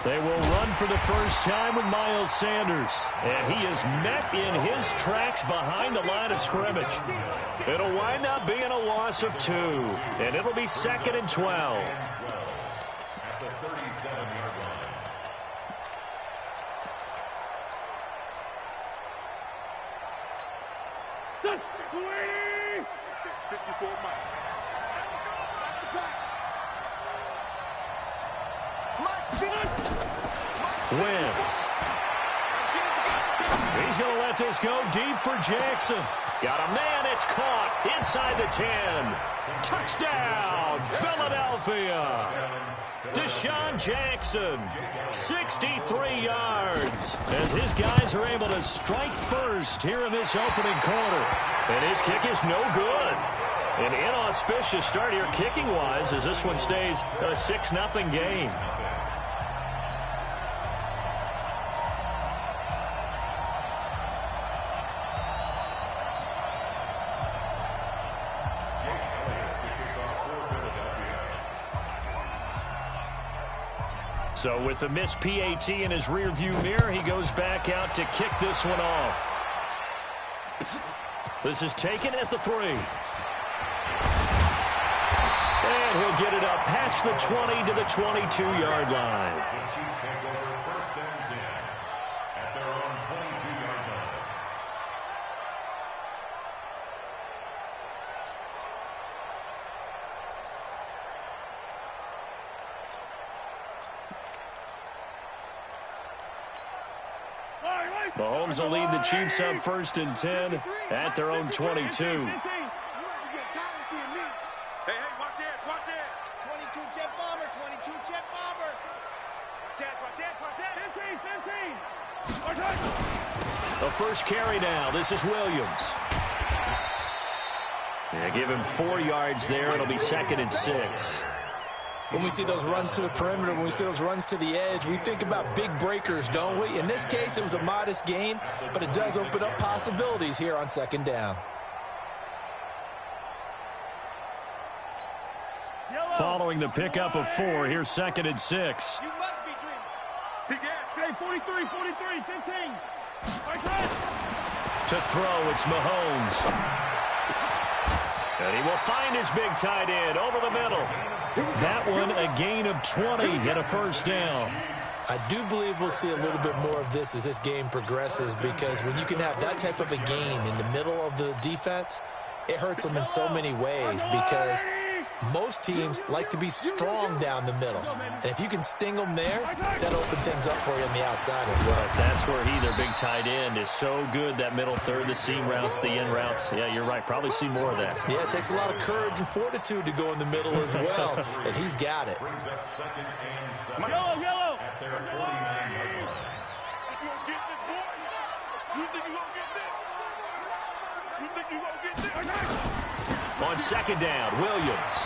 They will run for the first time with Miles Sanders. And he is met in his tracks behind the line of scrimmage. It'll wind up being a loss of 2. And it'll be 2nd and 12. At the 37-yard line. It's 54 Mike. Wentz. He's going to let this go deep for Jackson. Got a man, it's caught inside the 10. Touchdown, Philadelphia. Deshaun Jackson, 63 yards. As his guys are able to strike first here in this opening quarter. And his kick is no good. An inauspicious start here kicking-wise as this one stays a 6-0 game. So with the missed PAT in his rearview mirror, he goes back out to kick this one off. This is taken at the 3. And he'll get it up past the 20 to the 22-yard line. The Chiefs take over 1st and 10 at their own 22-yard line. Mahomes will lead the Chiefs up 1st and 10 at their own 22. Hey, watch it, watch it. 22 jet bomber, 22 jet bomber. Watch it. The first carry now. This is Williams. Yeah, give him 4 yards there. It'll be 2nd and 6. When we see those runs to the perimeter, when we see those runs to the edge, we think about big breakers, don't we? In this case, it was a modest gain, but it does open up possibilities here on 2nd down. Following the pickup of 4, here's 2nd and 6. You must be dreaming. He got Hey, 43, 15. To throw, it's Mahomes. And he will find his big tight end over the middle. That one, a gain of 20 and a first down. I do believe we'll see a little bit more of this as this game progresses, because when you can have that type of a gain in the middle of the defense, it hurts them in so many ways, because most teams like to be strong down the middle. And if you can sting them there, that'll open things up for you on the outside as well. That's where he, their big tight end, is so good, that middle third, the seam routes, the in routes. Yeah, you're right. Probably see more of that. Yeah, it takes a lot of courage and fortitude to go in the middle as well, and he's got it. Brings up 2nd and 7 Yellow. at their 49-yard line. You gonna get this, boy? You think you gonna get this? You think you gonna get this? On 2nd down, Williams.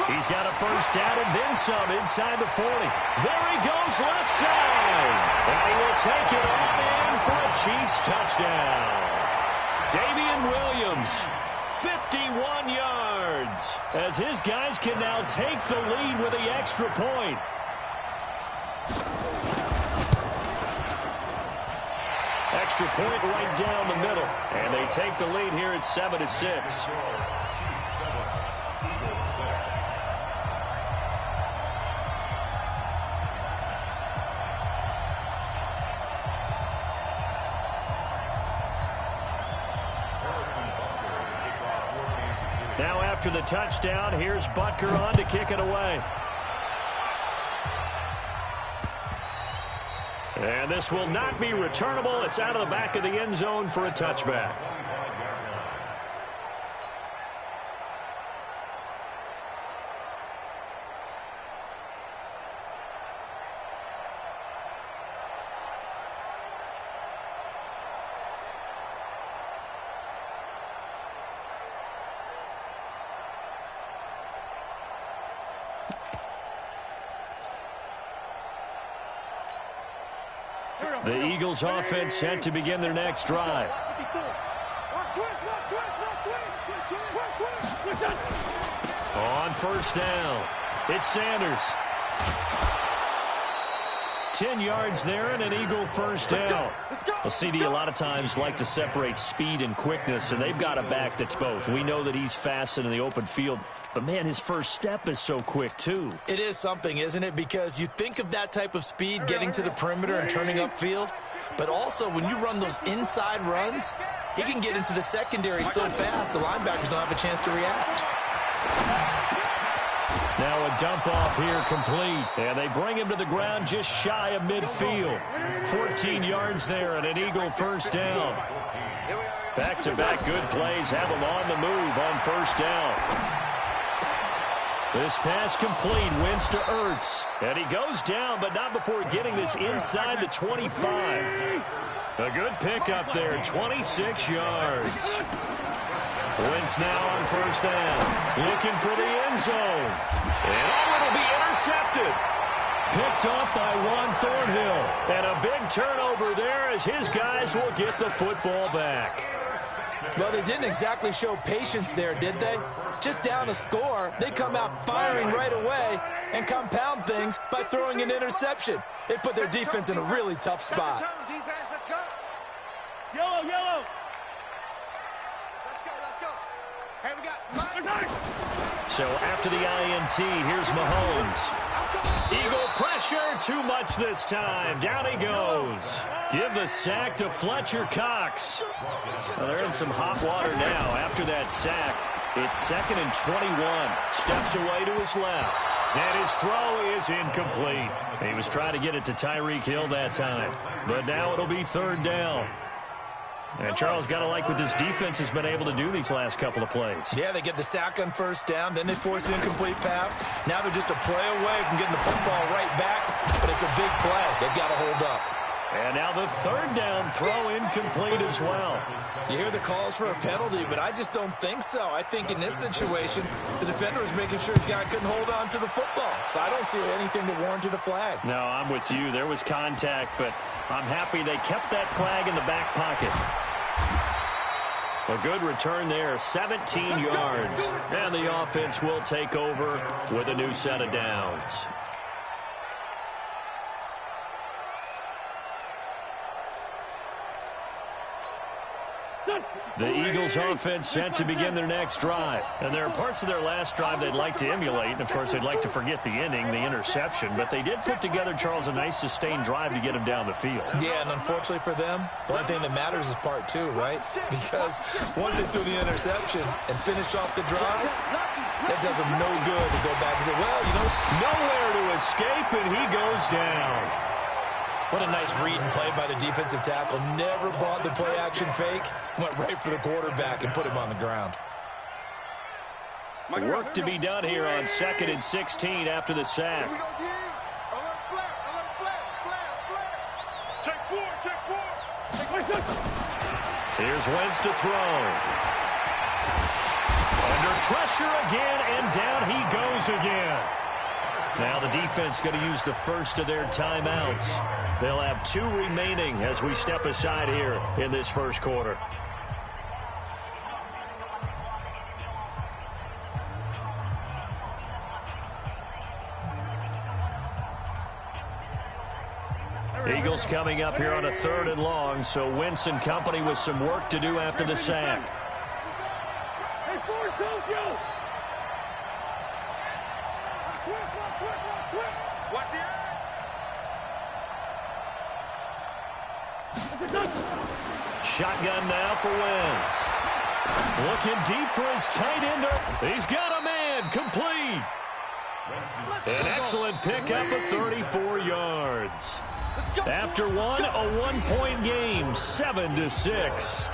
He's got a first down and then some inside the 40. There he goes left side. And he will take it on in for a Chiefs touchdown. Damian Williams, 51 yards, as his guys can now take the lead with the extra point. Extra point right down the middle. And they take the lead here at 7-6. Now after the touchdown, here's Butker on to kick it away. And this will not be returnable. It's out of the back of the end zone for a touchback. The Eagles offense set to begin their next drive. On first down, it's Sanders. 10 yards there and an Eagle first down. Well, CD a lot of times like to separate speed and quickness, and they've got a back that's both. We know that he's fast in the open field, but, man, his first step is so quick, too. It is something, isn't it? Because you think of that type of speed getting to the perimeter and turning upfield, but also when you run those inside runs, he can get into the secondary so fast the linebackers don't have a chance to react. Now a dump off here complete, and they bring him to the ground just shy of midfield. 14 yards there and an Eagle first down. Back-to-back good plays have him on the move on first down. This pass complete, Wentz to Ertz, and he goes down, but not before getting this inside the 25. A good pickup there, 26 yards. Wentz now on first down, looking for the end zone. And it'll be intercepted. Picked off by Juan Thornhill. And a big turnover there as his guys will get the football back. Well, they didn't exactly show patience there, did they? Just down a score, they come out firing right away and compound things by throwing an interception. They put their defense in a really tough spot. Yellow, yellow. Let's go. Hey, we got So after the INT, here's Mahomes. Eagle pressure, too much this time. Down he goes. Give the sack to Fletcher Cox. Well, they're in some hot water now. After that sack, it's 2nd and 21. Steps away to his left. And his throw is incomplete. He was trying to get it to Tyreek Hill that time. But now it'll be 3rd down. And Charles, got to like what this defense has been able to do these last couple of plays. Yeah, they get the sack on first down, then they force an incomplete pass. Now they're just a play away from getting the football right back, but it's a big play. They've got to hold up. And now the 3rd down throw incomplete as well. You hear the calls for a penalty, but I just don't think so. I think in this situation, the defender was making sure his guy couldn't hold on to the football. So I don't see anything to warrant a flag. No, I'm with you. There was contact, but I'm happy they kept that flag in the back pocket. A good return there, 17 yards. And the offense will take over with a new set of downs. The Eagles offense set to begin their next drive. And there are parts of their last drive they'd like to emulate. And, of course, they'd like to forget the ending, the interception. But they did put together, Charles, a nice sustained drive to get him down the field. Yeah, and unfortunately for them, the only thing that matters is part 2, right? Because once they threw the interception and finished off the drive, that does them no good to go back and say, well, you know, nowhere to escape, and he goes down. What a nice read and play by the defensive tackle. Never bought the play-action fake. Went right for the quarterback and put him on the ground. Work to be done here on 2nd and 16 after the sack. Here's Wentz to throw. Under pressure again, and down he goes again. Now the defense going to use the first of their timeouts. They'll have 2 remaining as we step aside here in this first quarter. Eagles coming up here on a 3rd and long, so Wentz and company with some work to do after the sack. Shotgun now for Wentz. Looking deep for his tight end. He's got a man. Complete. An excellent pickup of 34 yards. After one, a one-point game, 7-6.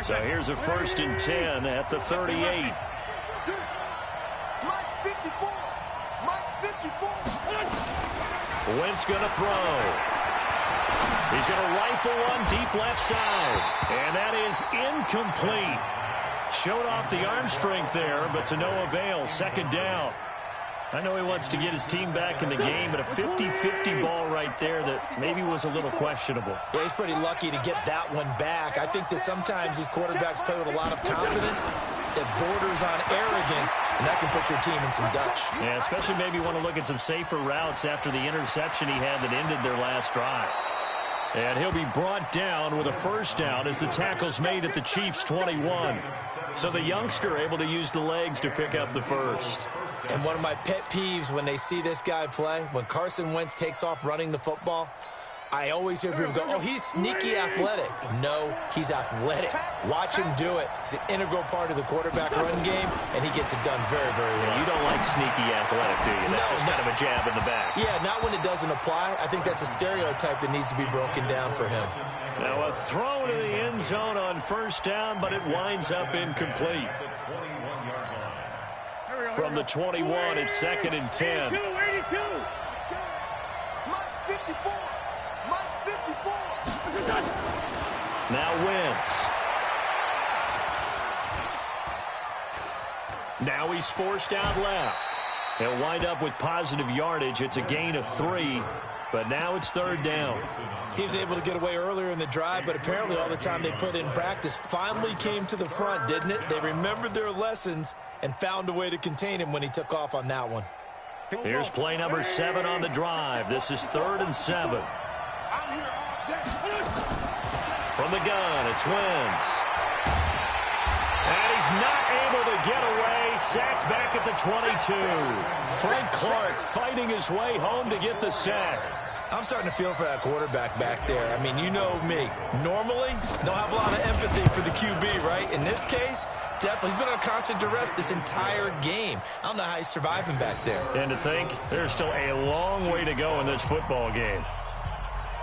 So here's a 1st and 10 at the 38. Wentz going to throw. He's going to rifle one deep left side. And that is incomplete. Showed off the arm strength there, but to no avail. 2nd down. I know he wants to get his team back in the game, but a 50-50 ball right there that maybe was a little questionable. Yeah, he's pretty lucky to get that one back. I think that sometimes these quarterbacks play with a lot of confidence that borders on arrogance, and that can put your team in some Dutch. Yeah, especially maybe want to look at some safer routes after the interception he had that ended their last drive. And he'll be brought down with a 1st down as the tackle's made at the Chiefs' 21. So the youngster able to use the legs to pick up the 1st. And one of my pet peeves when they see this guy play, when Carson Wentz takes off running the football, I always hear people go, oh, he's sneaky athletic. No, he's athletic. Watch him do it. It's an integral part of the quarterback run game, and he gets it done very, very well. You don't like sneaky athletic, do you? That's just kind of a jab in the back. Yeah, not when it doesn't apply. I think that's a stereotype that needs to be broken down for him. Now a throw to the end zone on 1st down, but it winds up incomplete. From the 21, it's 2nd and 10. Now Wentz. Now he's forced out left. He'll wind up with positive yardage. It's a gain of 3, but now it's 3rd down. He was able to get away earlier in the drive, but apparently all the time they put in practice finally came to the front, didn't it? They remembered their lessons and found a way to contain him when he took off on that one. Here's play number 7 on the drive. This is 3rd and 7. From the gun, it's Wentz. And he's not able to get away. Sacked back at the 22. Frank Clark fighting his way home to get the sack. I'm starting to feel for that quarterback back there. I mean, you know me. Normally, don't have a lot of empathy for the QB, right? In this case, definitely. He's been under constant duress this entire game. I don't know how he's surviving back there. And to think, there's still a long way to go in this football game.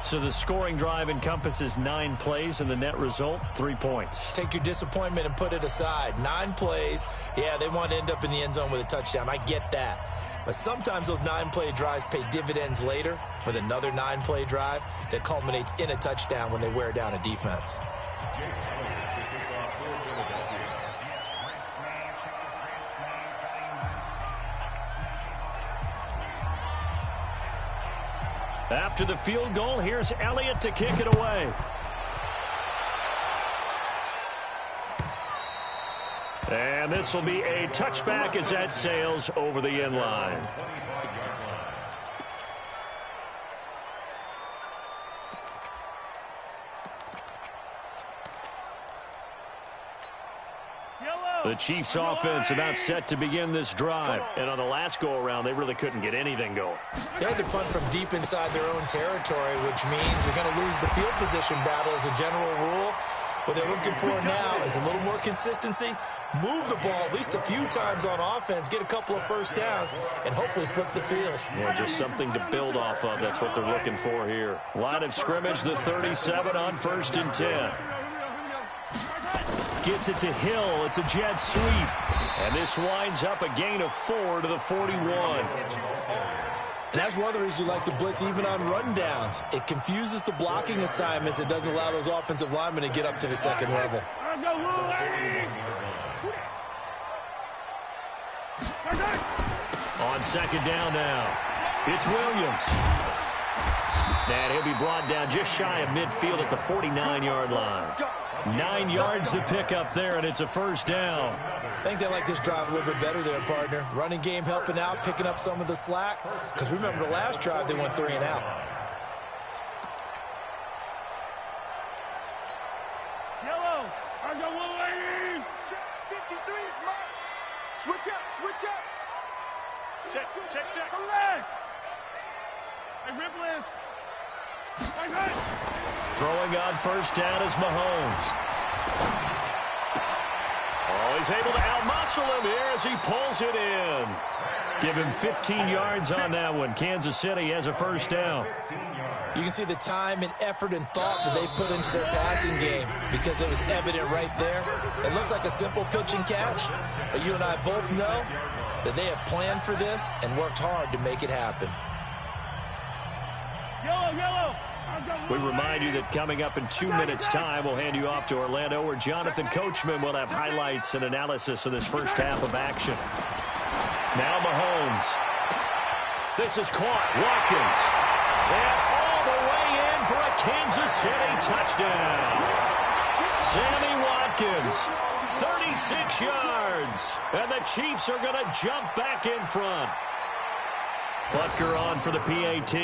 So the scoring drive encompasses 9 plays, and the net result, 3 points. Take your disappointment and put it aside. 9 plays. Yeah, they want to end up in the end zone with a touchdown. I get that. But sometimes those 9-play drives pay dividends later with another 9-play drive that culminates in a touchdown when they wear down a defense. After the field goal, here's Elliott to kick it away. And this will be a touchback as that sails over the end line. The Chiefs offense about set to begin this drive. And on the last go-around, they really couldn't get anything going. They had to punt from deep inside their own territory, which means they're going to lose the field position battle as a general rule. What they're looking for now is a little more consistency, move the ball at least a few times on offense, get a couple of 1st downs, and hopefully flip the field. Yeah, just something to build off of. That's what they're looking for here. Line of scrimmage, the 37 on 1st and 10. Gets it to Hill. It's a jet sweep. And this winds up a gain of 4 to the 41. And that's one of the reasons you like to blitz even on rundowns. It confuses the blocking assignments. It doesn't allow those offensive linemen to get up to the second level. On 2nd down now, it's Williams. And he'll be brought down just shy of midfield at the 49-yard line. 9 yards to pick up there, and it's a 1st down. I think they like this drive a little bit better there, partner. Running game helping out, picking up some of the slack. Because remember the last drive, they went 3 and out. Switch up, switch up. Check, check, check. Correct. Hey, Ripley. Throwing on first down is Mahomes. Oh, he's able to out-muscle him here as he pulls it in. Give him 15 yards on that one. Kansas City has a first down. You can see the time and effort and thought that they put into their passing game because it was evident right there. It looks like a simple pitch and catch, but you and I both know that they have planned for this and worked hard to make it happen. Yellow, yellow. We remind you that coming up in 2 minutes' time, we'll hand you off to Orlando, where Jonathan Coachman will have highlights and analysis of this first half of action. Now Mahomes. This is caught. Watkins. And all the way in for a Kansas City touchdown. Sammy Watkins, 36 yards. And the Chiefs are going to jump back in front. Butker on for the PAT.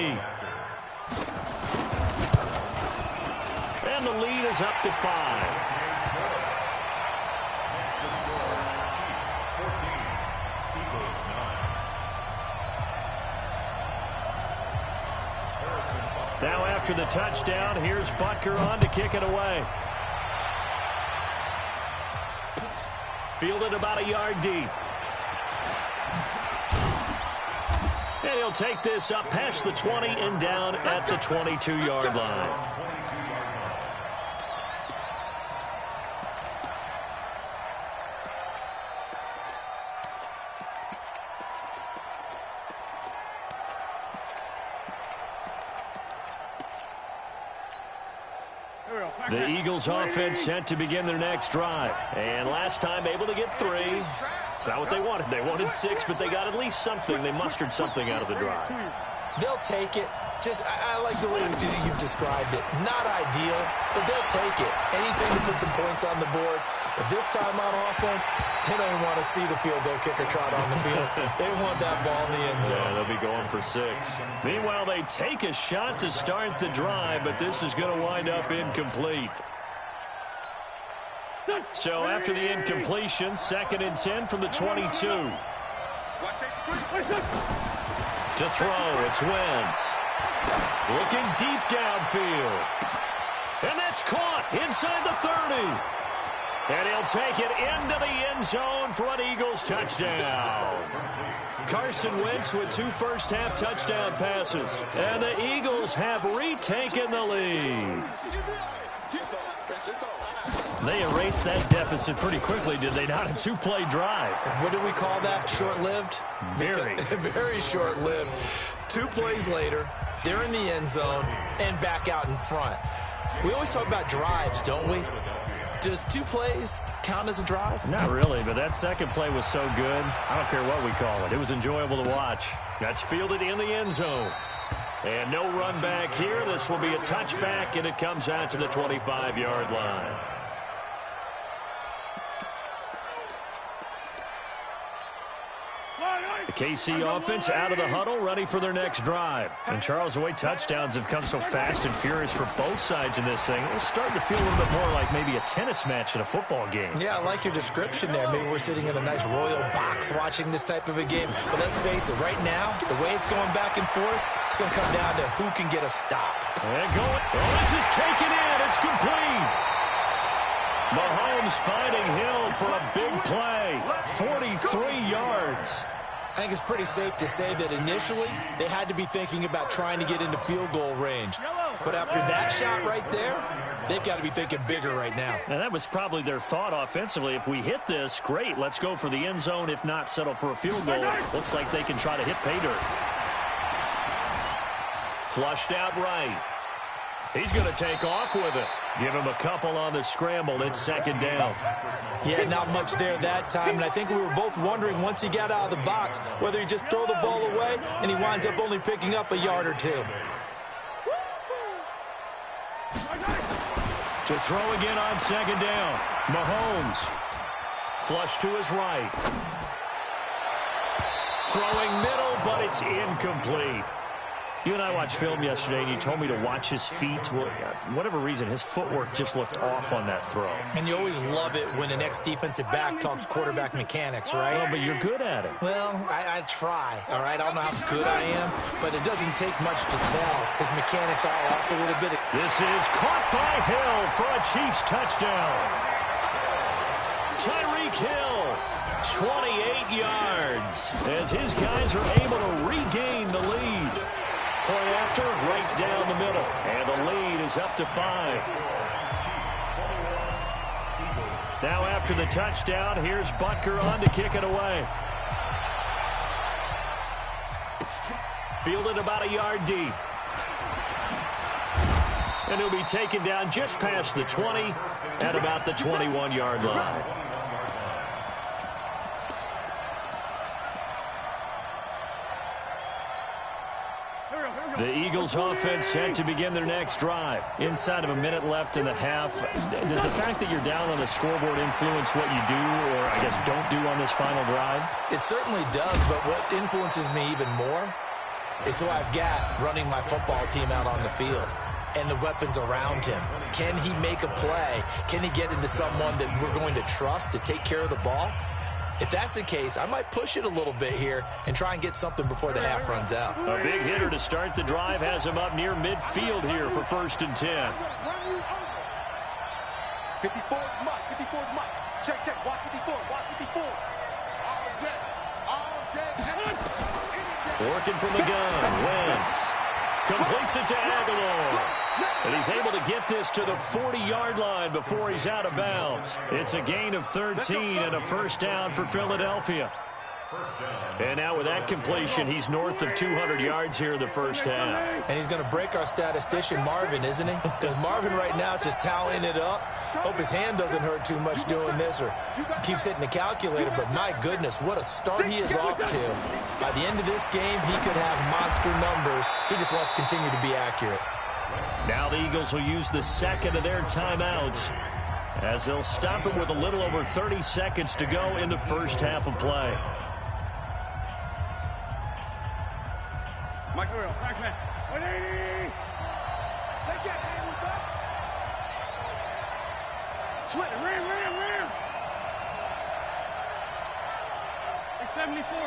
And the lead is up to 5. Now after the touchdown, here's Butker on to kick it away. Fielded about a yard deep. And he'll take this up past the 20 and down at the 22-yard line. The Eagles offense set to begin their next drive. And last time able to get 3. It's not what they wanted. They wanted 6, but they got at least something. They mustered something out of the drive. They'll take it. I like the way you've described it. Not ideal, but they'll take it. Anything to put some points on the board. But this time on offense, they don't even want to see the field goal kicker trot on the field. They want that ball in the end zone. Yeah, they'll be going for 6. Meanwhile, they take a shot to start the drive, but this is going to wind up incomplete. So after the incompletion, 2nd and 10 from the 22. To throw, it's Wentz. Looking deep downfield. And that's caught inside the 30. And he'll take it into the end zone for an Eagles touchdown. Carson Wentz with 2 first-half touchdown passes. And the Eagles have retaken the lead. They erased that deficit pretty quickly, did they not? A 2-play drive. What do we call that? Short-lived? Very. Very short-lived. 2 plays later, they're in the end zone and back out in front. We always talk about drives, don't we? Does 2 plays count as a drive? Not really, but that second play was so good. I don't care what we call it. It was enjoyable to watch. That's fielded in the end zone. And no run back here. This will be a touchback, and it comes out to the 25-yard line. The KC offense out of the huddle, ready for their next drive. And Charles, the way touchdowns have come so fast and furious for both sides in this thing, it's starting to feel a little bit more like maybe a tennis match in a football game. Yeah, I like your description there. Maybe we're sitting in a nice royal box watching this type of a game. But let's face it, right now, the way it's going back and forth, it's going to come down to who can get a stop. And going. Oh, this is taken in. It's complete. Mahomes finding Hill for a big play. 43 yards. I think it's pretty safe to say that initially they had to be thinking about trying to get into field goal range. But after that shot right there, they've got to be thinking bigger right now. And that was probably their thought offensively. If we hit this, great. Let's go for the end zone. If not, settle for a field goal. Looks like they can try to hit pay dirt. Flushed out right. He's going to take off with it. Give him a couple on the scramble. It's 2nd down. Yeah, not much there that time. And I think we were both wondering once he got out of the box whether he just throw the ball away and he winds up only picking up a yard or 2. To throw again on 2nd down. Mahomes. Flush to his right. Throwing middle, but it's incomplete. You and I watched film yesterday, and you told me to watch his feet. Well, for whatever reason, his footwork just looked off on that throw. And you always love it when the next defensive back talks quarterback mechanics, right? Well, but you're good at it. Well, I try, all right? I don't know how good I am, but it doesn't take much to tell. His mechanics are off a little bit. This is caught by Hill for a Chiefs touchdown. Tyreek Hill, 28 yards, as his guys are able to regain the lead. Point after, right down the middle. And the lead is up to 5. Now after the touchdown, here's Butker on to kick it away. Fielded about a yard deep. And he'll be taken down just past the 20 at about the 21-yard line. The Eagles offense set to begin their next drive. Inside of a minute left in the half. Does the fact that you're down on the scoreboard influence what you do, or I guess don't do on this final drive? It certainly does, but what influences me even more is who I've got running my football team out on the field and the weapons around him. Can he make a play? Can he get into someone that we're going to trust to take care of the ball? If that's the case, I might push it a little bit here and try and get something before the half runs out. A big hitter to start the drive has him up near midfield here for 1st and 10. 54 is Mike. 54 is Mike. Check, check. Watch 54. Watch 54. All day. All day. Working from the gun. Wentz completes it to Aguilar. And he's able to get this to the 40-yard line before he's out of bounds. It's a gain of 13 and a first down for Philadelphia. And now with that completion, he's north of 200 yards here in the first half. And he's going to break our statistician, Marvin, isn't he? Because Marvin right now is just tallying it up. Hope his hand doesn't hurt too much doing this or keeps hitting the calculator. But my goodness, what a start he is off to. By the end of this game, he could have monster numbers. He just wants to continue to be accurate. Now the Eagles will use the second of their timeouts as they'll stop it with a little over 30 seconds to go in the first half of play. Mike Earl, back man. 180. They get hand with us. Switch. Ram. 74.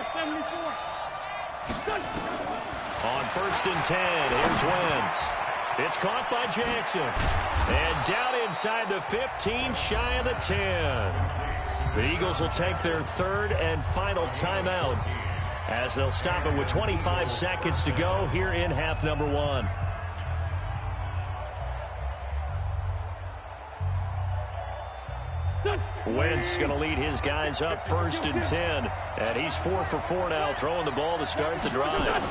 On 1st and 10, here's Wentz. It's caught by Jackson. And down inside the 15, shy of the 10. The Eagles will take their third and final timeout as they'll stop it with 25 seconds to go here in half number 1. Wentz going to lead his guys up 1st and 10. And he's 4 for 4 now, throwing the ball to start the drive.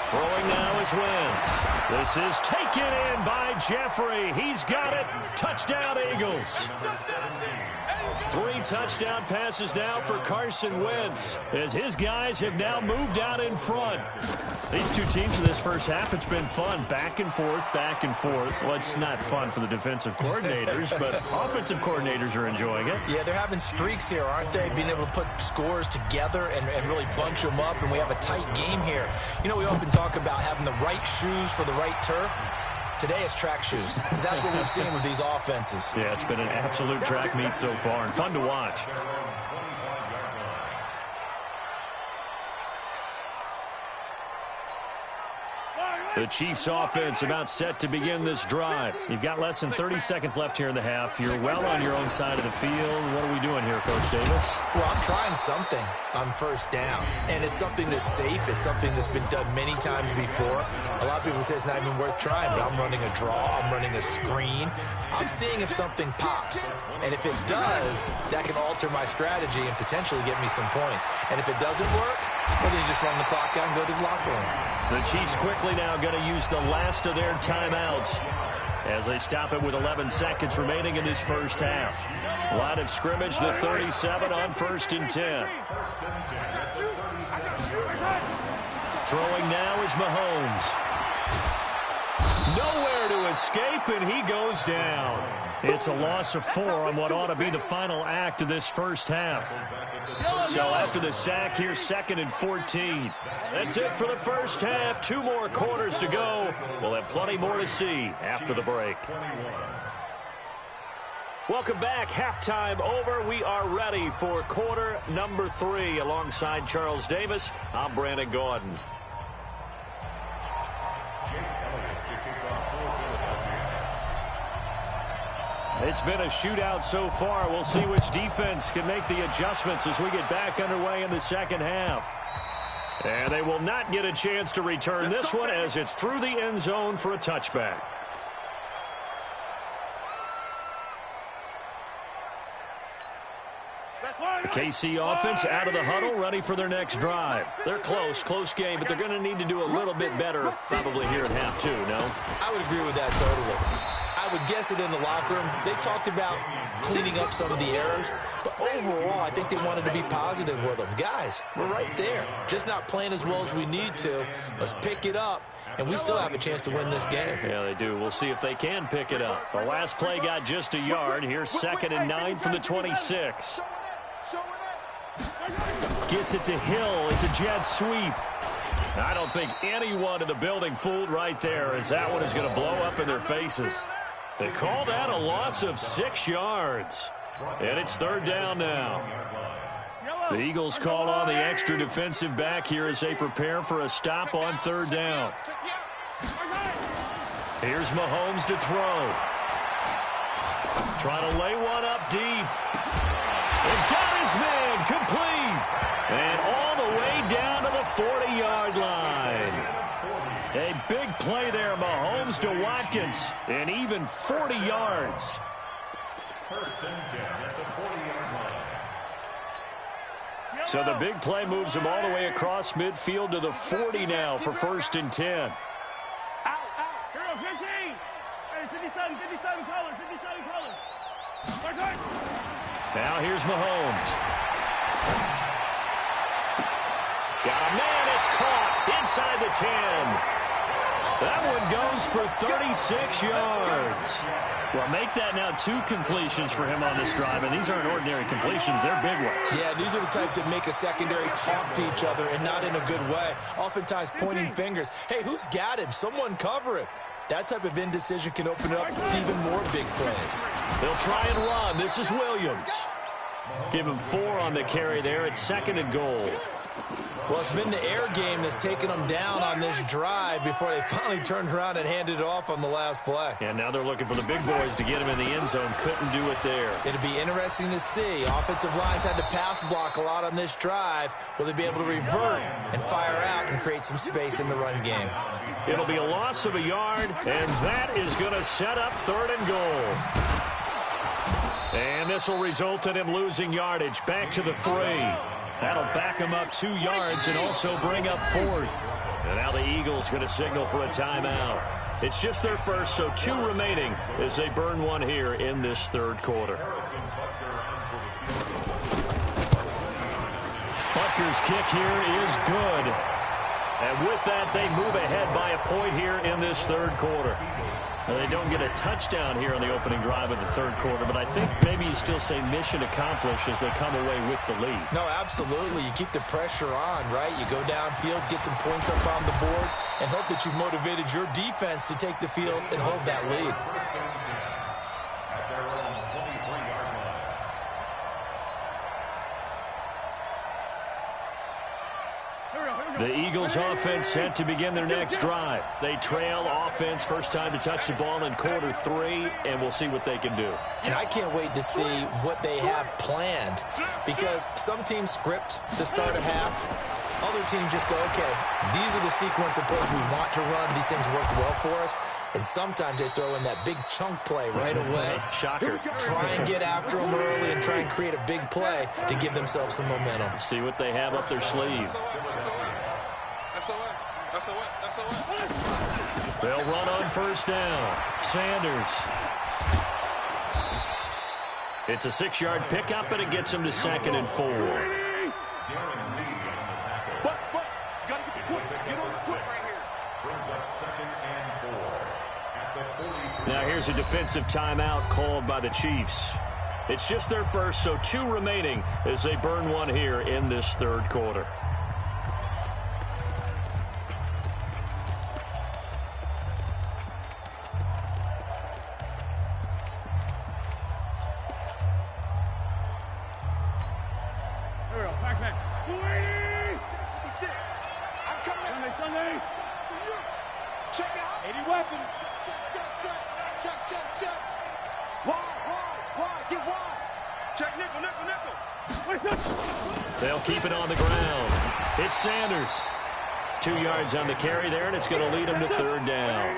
Throwing now is Wentz. This is taken in by Jeffrey. He's got it. Touchdown, Eagles. 3 touchdown passes now for Carson Wentz as his guys have now moved out in front. These two teams in this first half, it's been fun. Back and forth, back and forth. Well, it's not fun for the defensive coordinators, but offensive coordinators are enjoying it. Yeah, they're having streaks here, aren't they? Being able to put scores together and really bunch them up, and we have a tight game here. You know, we often talk about having the right shoes for the right turf. Today it's track shoes. That's what we've seen with these offenses. Yeah, it's been an absolute track meet so far and fun to watch. The Chiefs offense about set to begin this drive. You've got less than 30 seconds left here in the half. You're well on your own side of the field. What are we doing here, Coach Davis? Well, I'm trying something on first down. And it's something that's safe. It's something that's been done many times before. A lot of people say it's not even worth trying, but I'm running a draw. I'm running a screen. I'm seeing if something pops. And if it does, that can alter my strategy and potentially get me some points. And if it doesn't work, well, then you just run the clock out and go to the locker room. The Chiefs quickly now going to use the last of their timeouts as they stop it with 11 seconds remaining in this first half. Line of scrimmage, the 37 on 1st and 10. Throwing now is Mahomes. Nowhere to escape, and he goes down. It's a loss of 4 on what ought to be the final act of this first half. So after the sack, here's 2nd and 14. That's it for the first half. 2 more quarters to go. We'll have plenty more to see after the break. Welcome back. Halftime over. We are ready for quarter number 3. Alongside Charles Davis, I'm Brandon Gordon. It's been a shootout so far. We'll see which defense can make the adjustments as we get back underway in the second half. And they will not get a chance to return this one as it's through the end zone for a touchback. The KC offense out of the huddle, ready for their next drive. They're close game, but they're going to need to do a little bit better probably here in half 2, no? I would agree with that totally. I would guess it in the locker room. They talked about cleaning up some of the errors, but overall, I think they wanted to be positive with them. Guys, we're right there. Just not playing as well as we need to. Let's pick it up, and we still have a chance to win this game. Yeah, they do. We'll see if they can pick it up. The last play got just a yard. Here's 2nd and 9 from the 26. Gets it to Hill. It's a jet sweep. I don't think anyone in the building fooled right there, as that one is going to blow up in their faces. They call that a loss of 6 yards. And it's 3rd down now. The Eagles call on the extra defensive back here as they prepare for a stop on 3rd down. Here's Mahomes to throw. Trying to lay one up deep. And got his man complete. And all the way down to the 40-yard line. A big play there, Mahomes to Watkins, and even 40 yards. So the big play moves him all the way across midfield to the 40 now for 1st and 10. Out. Here goes 15. Hey, 57 colors. Now here's Mahomes. Got a man, it's caught inside the 10. That one goes for 36 yards. Well, make that now 2 completions for him on this drive, and these aren't ordinary completions. They're big ones. Yeah, these are the types that make a secondary talk to each other, and not in a good way. Oftentimes pointing fingers. Hey, who's got him? Someone cover it. That type of indecision can open it up to even more big plays. They'll try and run. This is Williams. Give him 4 on the carry there. It's 2nd and goal. Well, it's been the air game that's taken them down on this drive before they finally turned around and handed it off on the last play. And now they're looking for the big boys to get him in the end zone. Couldn't do it there. It'll be interesting to see. Offensive lines had to pass block a lot on this drive. Will they be able to revert and fire out and create some space in the run game? It'll be a loss of a yard, and that is going to set up 3rd and goal. And this will result in him losing yardage back to the 3. That'll back him up 2 yards and also bring up 4th. And now the Eagles going to signal for a timeout. It's just their first, so 2 remaining as they burn one here in this 3rd quarter. Butker's kick here is good. And with that, they move ahead by a point here in this 3rd quarter. Now, they don't get a touchdown here on the opening drive of the 3rd quarter, but I think maybe you still say mission accomplished as they come away with the lead. No, absolutely. You keep the pressure on, right? You go downfield, get some points up on the board, and hope that you've motivated your defense to take the field and hold that lead. The Eagles offense set to begin their next drive. They trail offense, first time to touch the ball in quarter 3, and we'll see what they can do. And I can't wait to see what they have planned, because some teams script to start a half. Other teams just go, okay, these are the sequence of plays we want to run. These things worked well for us. And sometimes they throw in that big chunk play right away. Shocker. Try and get after them early and try and create a big play to give themselves some momentum. See what they have up their sleeve. They'll run on first down. Sanders. It's a 6-yard pickup, and it gets him to 2nd and 4. Now here's a defensive timeout called by the Chiefs. It's just their first, so 2 remaining as they burn one here in this third quarter. They'll keep it on the ground. It's Sanders. 2 yards on the carry there, and it's going to lead them to third down.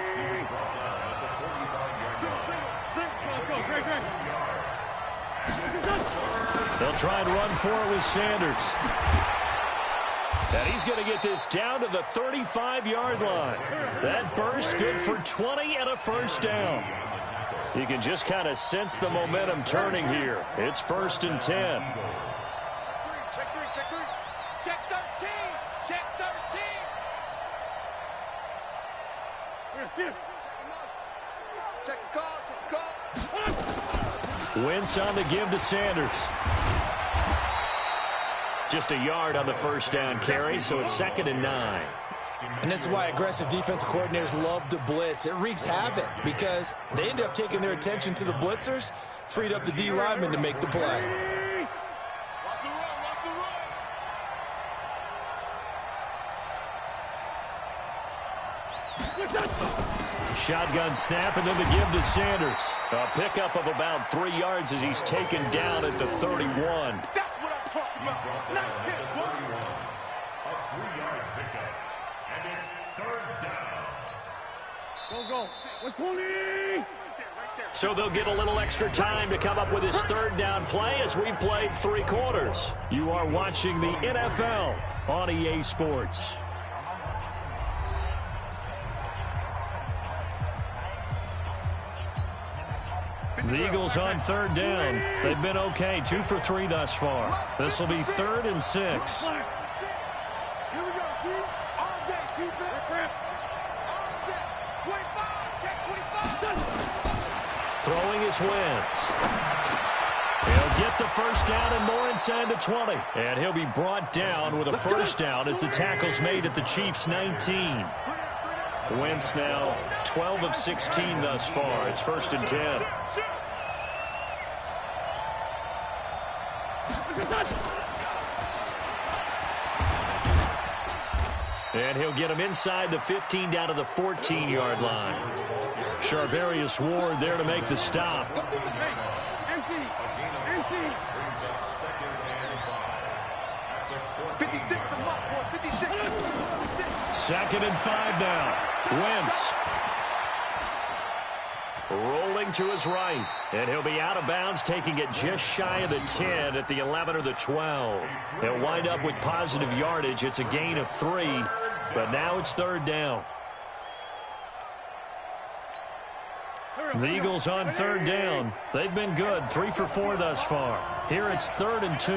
They'll try and run for it with Sanders. And he's going to get this down to the 35-yard line. That burst good for 20 and a first down. You can just kind of sense the momentum turning here. It's 1st and 10. Check 3, check 3. Check 13. Check 13. Check the call, check the call. Wentz on the give to Sanders. Just a yard on the first down carry, so it's 2nd and 9. And this is why aggressive defensive coordinators love to blitz. It wreaks havoc because they end up taking their attention to the blitzers, freed up the D lineman to make the play. Shotgun snap and then the give to Sanders. A pickup of about 3 yards as he's taken down at the 31. That's what I'm talking about. Nice hit, boy. A 3-yard pickup. And it's 3rd down. Go. 120. So they'll get a little extra time to come up with his 3rd down play as we've played 3 quarters. You are watching the NFL on EA Sports. The Eagles on 3rd down. They've been okay, 2 for 3 thus far. This will be 3rd and 6. Here we go, D. All day, defense. All day. 25. Check 25. Throwing is Wentz. He'll get the first down and more inside the 20. And he'll be brought down with a first down as the tackle's made at the Chiefs' 19. Wentz now 12 of 16 thus far. It's 1st and 10. And he'll get him inside the 15 down to the 14-yard line. Charvarius Ward there to make the stop. Empty. 56 the mark, boy. 56. 2nd and 5 now. Wentz rolling to his right, and he'll be out of bounds, taking it just shy of the 10 at the 11 or the 12. They'll wind up with positive yardage. It's a gain of 3, but now it's 3rd down. The Eagles on 3rd down. They've been good, 3 for 4 thus far. Here it's 3rd and 2.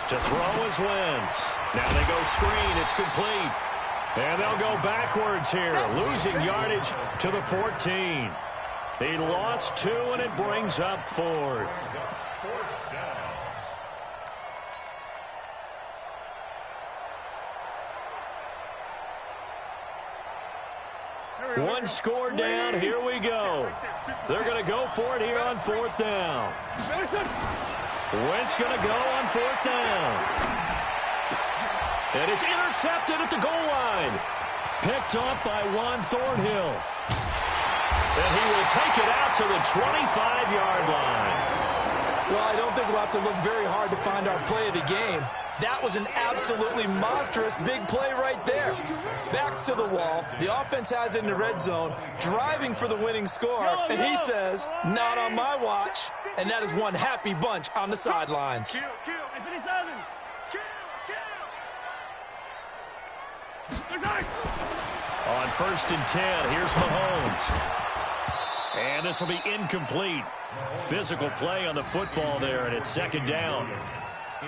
To throw is Wentz. Now they go screen. It's complete. And they'll go backwards here, losing yardage to the 14. He lost 2, and it brings up 4th. One score down. Here we go. They're going to go for it here on 4th down. Wentz going to go on 4th down. And it's intercepted at the goal line. Picked off by Juan Thornhill. And he will take it out to the 25-yard line. Well, I don't think we'll have to look very hard to find our play of the game. That was an absolutely monstrous big play right there. Backs to the wall. The offense has it in the red zone, driving for the winning score. And he says, not on my watch. And that is one happy bunch on the sidelines. On 1st and 10, here's Mahomes. And this will be incomplete. Physical play on the football there, and it's 2nd down.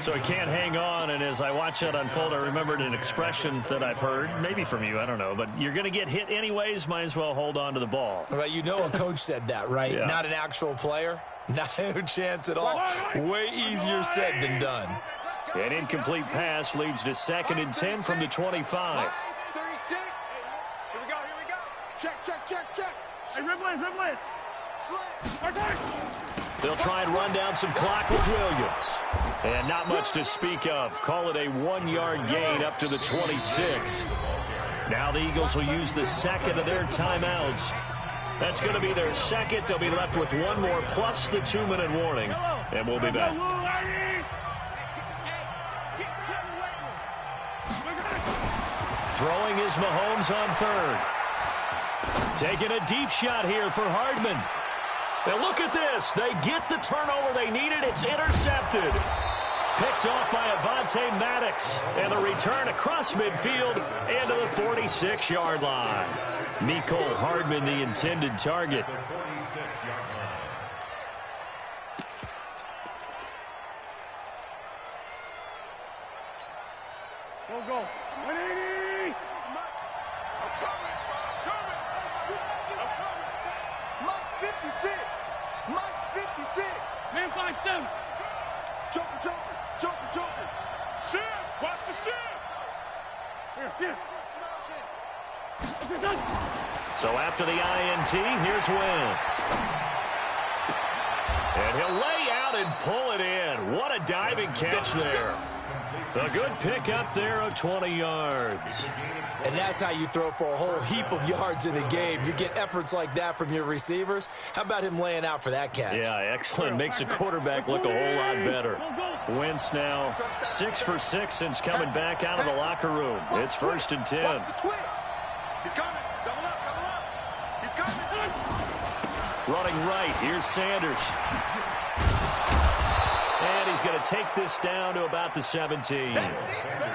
So he can't hang on, and as I watch that unfold, I remembered an expression that I've heard, maybe from you, I don't know, but you're going to get hit anyways, might as well hold on to the ball. Well, you know a coach said that, right? Yeah. Not an actual player. No chance at all. Way easier said than done. An incomplete pass leads to 2nd and 10 from the 25. 36. Here we go. Check. Hey, Rimland. They'll try and run down some clock with Williams. And not much to speak of. Call it a 1-yard gain up to the 26. Now the Eagles will use the second of their timeouts. That's going to be their second. They'll be left with one more plus the 2-minute warning. And we'll be back. Throwing is Mahomes on 3rd. Taking a deep shot here for Hardman. Now look at this. They get the turnover they needed. It's intercepted. Picked off by Avonte Maddox. And the return across midfield into the 46-yard line. Mecole Hardman, the intended target. Go. 180. Mike's 56. Man, 5-7. Joker. Shift. Watch the shift. Here. So after the INT, here's Wentz. And he'll lay out and pull it in. What a diving catch there. A good pickup there of 20 yards. And that's how you throw for a whole heap of yards in a game. You get efforts like that from your receivers. How about him laying out for that catch? Yeah, excellent. Makes the quarterback look a whole lot better. Wentz now 6 for 6 since coming back out of the locker room. It's 1st and 10. He's coming. Double up. He's coming. Running right. Here's Sanders. And he's going to take this down to about the 17.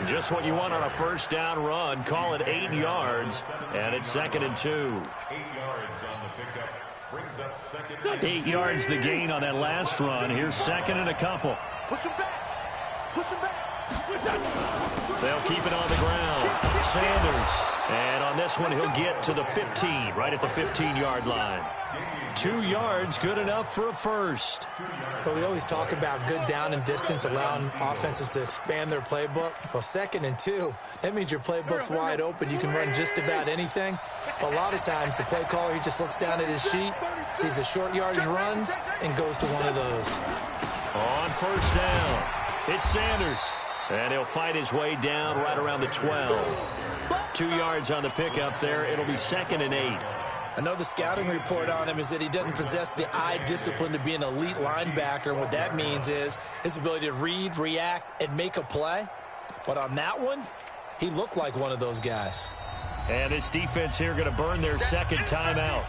Just what you want on a first down run. Call it 8 yards. And it's 2nd and 2. 8 yards on the pickup. Brings up 2nd and 8 yards the gain on that last run. Here's 2nd and a couple. Push him back. They'll keep it on the ground. Sanders. And on this one, he'll get to the 15, right at the 15-yard line. 2 yards, good enough for a first. Well, we always talk about good down and distance, allowing offenses to expand their playbook. Well, 2nd and 2, that means your playbook's wide open. You can run just about anything. But a lot of times, the play caller, he just looks down at his sheet, sees the short yardage runs, and goes to one of those. On first down, it's Sanders. And he'll fight his way down right around the 12. 2 yards on the pickup there. It'll be 2nd and 8. I know the scouting report on him is that he doesn't possess the eye discipline to be an elite linebacker. And what that means is his ability to read, react, and make a play. But on that one, he looked like one of those guys. And this defense here going to burn their 2nd timeout.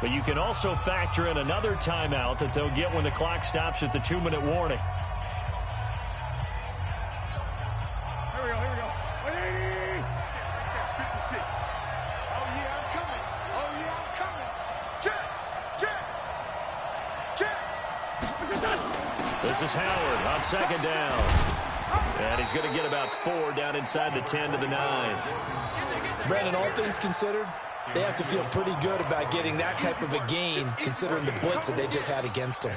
But you can also factor in another timeout that they'll get when the clock stops at the 2-minute warning. Here we go. 180. 56. Oh, yeah, I'm coming. Check. This is Howard on 2nd down. And he's going to get about 4 down inside the 10 to the 9. Brandon, all things considered, they have to feel pretty good about getting that type of a gain, considering the blitz that they just had against them.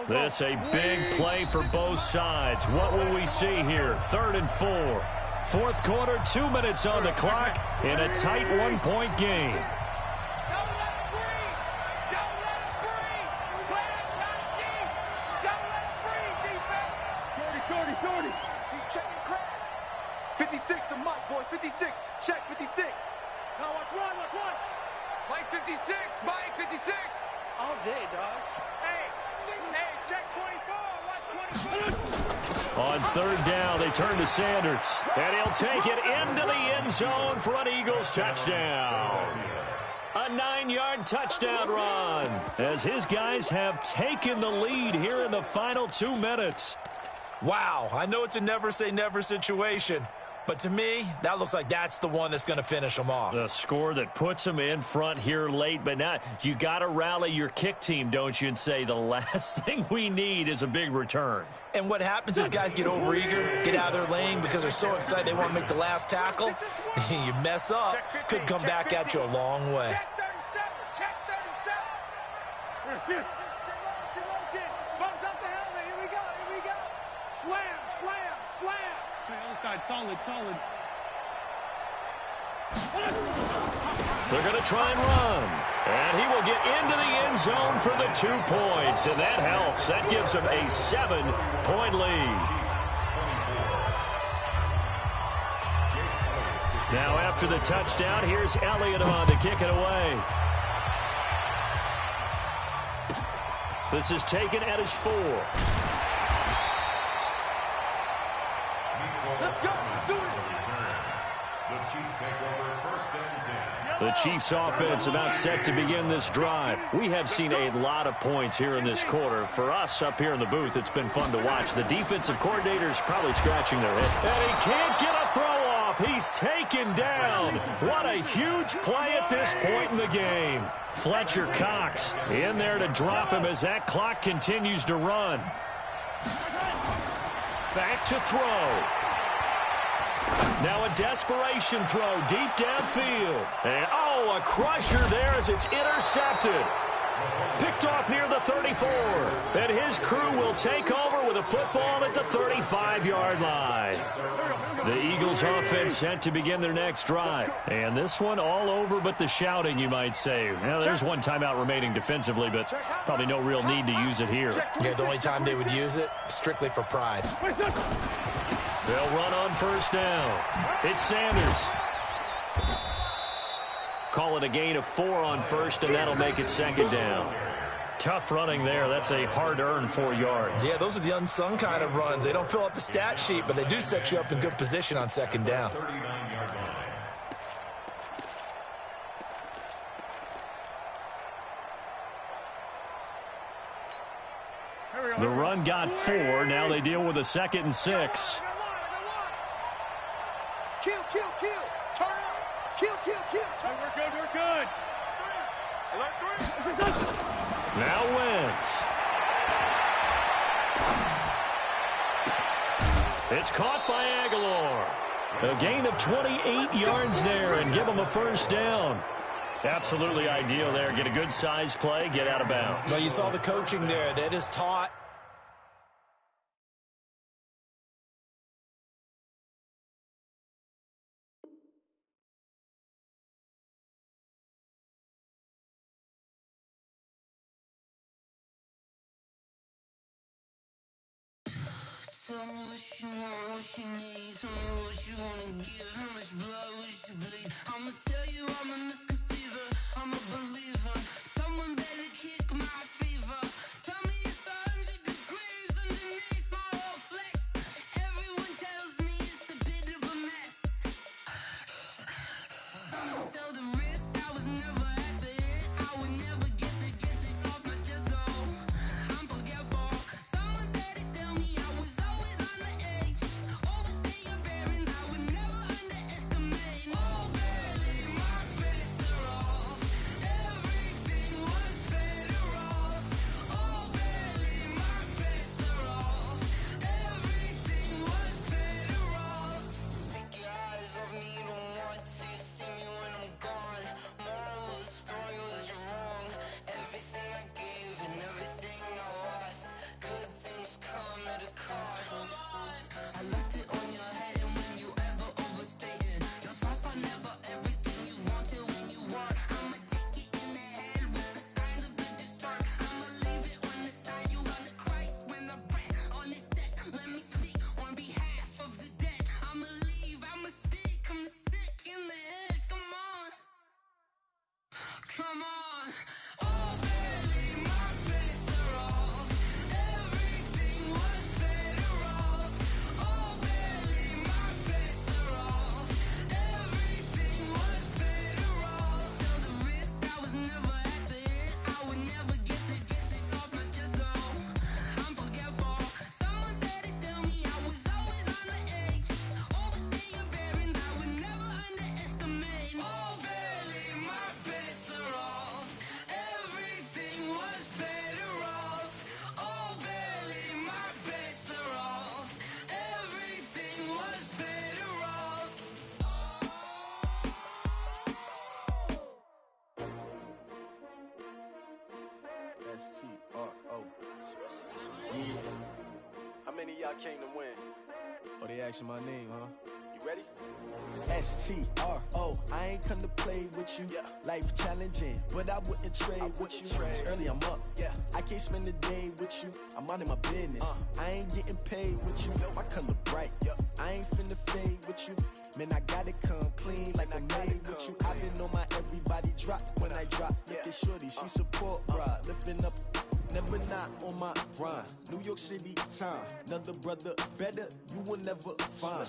This a big play for both sides. What will we see here? 3rd and 4. 4th quarter, 2 minutes on the clock in a tight 1-point game. He's checking crack. 56 to Mike, boys. 56. Check 56. Now watch one. Mike 56. Mike 56. All day, dog. Hey, check 24. Watch 24. On 3rd down, they turn to Sanders. And he'll take it into the end zone for an Eagles touchdown. A 9-yard touchdown run as his guys have taken the lead here in the final 2 minutes. Wow, I know it's a never say never situation, But to me, that looks like that's the one that's going to finish them off. The score that puts them in front here late, but now you got to rally your kick team, don't you, and say the last thing we need is a big return. And what happens is guys get overeager, get out of their lane because they're so excited they want to make the last tackle. You mess up, could come back at you a long way. Check 37. Thumbs up the helmet. Here we go. Slam. Solid. They're going to try and run. And he will get into the end zone for the 2 points. And that helps. That gives him a 7-point lead. Now after the touchdown, here's Elliott on to kick it away. This is taken at his 4. The Chiefs offense about set to begin this drive. We have seen a lot of points here in this quarter. For us up here in the booth, it's been fun to watch. The defensive coordinator's probably scratching their head. And he can't get a throw off. He's taken down. What a huge play at this point in the game. Fletcher Cox in there to drop him as that clock continues to run. Back to throw. Now a desperation throw deep downfield. And, a crusher there as it's intercepted. Picked off near the 34. And his crew will take over with a football at the 35-yard line. The Eagles offense set to begin their next drive. And this one all over but the shouting, you might say. Well, there's one timeout remaining defensively, but probably no real need to use it here. Yeah, the only time they would use it, strictly for pride. They'll run on first down. It's Sanders. Call it a gain of 4 on first, and that'll make it second down. Tough running there. That's a hard-earned 4 yards. Yeah, those are the unsung kind of runs. They don't fill up the stat sheet, but they do set you up in good position on second down. The run got 4. Now they deal with a 2nd and 6. Kill. Turn up. Kill. We're good. Alert 3. Now Wentz. It's caught by Aguilar. A gain of 28 yards there and give them a first down. Absolutely ideal there. Get a good size play, get out of bounds. Well, you saw the coaching there. That is taught. Tell me what you want, what you need. Tell me what you wanna give. How much blood would you bleed? I'ma tell you I'm a misconceiver. I'm a believer. Someone better kick my fever. Tell me it's 100 degrees underneath my whole flesh. Everyone tells me it's a bit of a mess. I'ma tell the risk I was never at the end. I would never get the off my chest. Oh, I'm forgetful. Someone better tell me I was always on the edge. Overstay your bearings, I would never underestimate. Oh, barely, my bets are off. Everything was better off. came to win. Oh, they asking my name, huh? You ready? S-T-R-O, I ain't come to play with you. Yeah. Life challenging, but I wouldn't trade with you. It's early, I'm up. Yeah. I can't spend the day with you. I'm minding my business. I ain't getting paid with you. My color bright. I ain't finna fade with you. Man, I gotta come clean like I'm made with you. I've been on my everybody drop when I drop. Look at shorty, she support, bruh. Lifting up, never not on my grind. New York City time, another brother better, you will never find.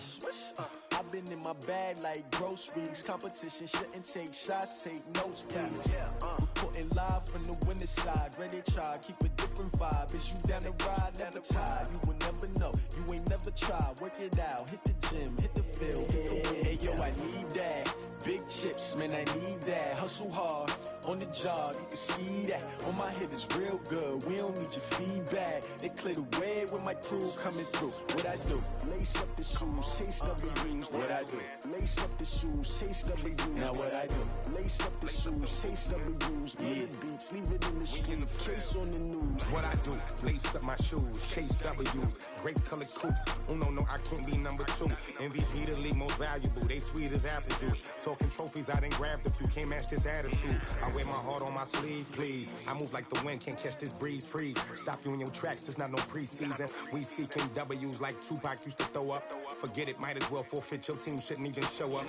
I've been in my bag like groceries. Competition shouldn't take shots, take notes, please. Reporting live from the winning side. Ready to try, keep a different vibe. Is you down the ride, never tired. You will never know, you ain't never tried. Work it out, hit the gym, hit the field, hit the wind. Hey yo, I need that. Big chips, man, I need that. Hustle hard, on the job, you can see that. On my head is real good, we don't need your feedback. They clear the way with my crew coming through. What I do? Lace up the shoes, chase W's. What I do? Lace up the shoes, chase W's. Now what I do? Lace up the shoes, chase W's. Yeah. Beats, leave it in the street, case on the news. What I do? Lace up my shoes, chase W's. Great colored coops. Oh no, I can't be number 2. MVP the league most valuable. They sweet as apple juice. Talking trophies, I done grabbed a few. Can't match this attitude. I wear my heart on my sleeve, please. I move like the wind, can't catch this breeze, freeze. Stop you in your tracks, there's not no preseason. We seeking W's like Tupac used to throw up. Forget it, might as well forfeit. Your team shouldn't even show up.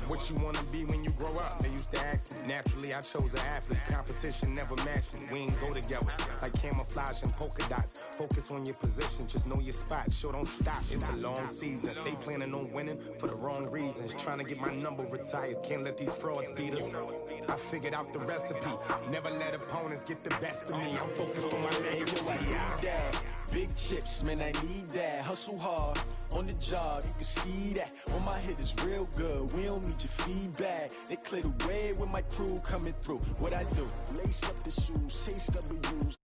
What you wanna be when you grow up? They used to ask me. Naturally, I chose an athlete. Competition never matched me. We ain't go together like camouflage and polka dots. Focus on your position, just know your spot. Sure, don't stop. It's a long season. They planning on winning for the wrong reasons. Trying to get my number retired. Can't let these frauds beat us. I figured out the recipe. Never let opponents get the best of me. I'm focused on my legacy. I need that. Big chips, man, I need that. Hustle hard, on the job, you can see that. On my head is real good, we don't need your feedback. They clear the way with my crew coming through. What I do? Lace up the shoes, chase W's.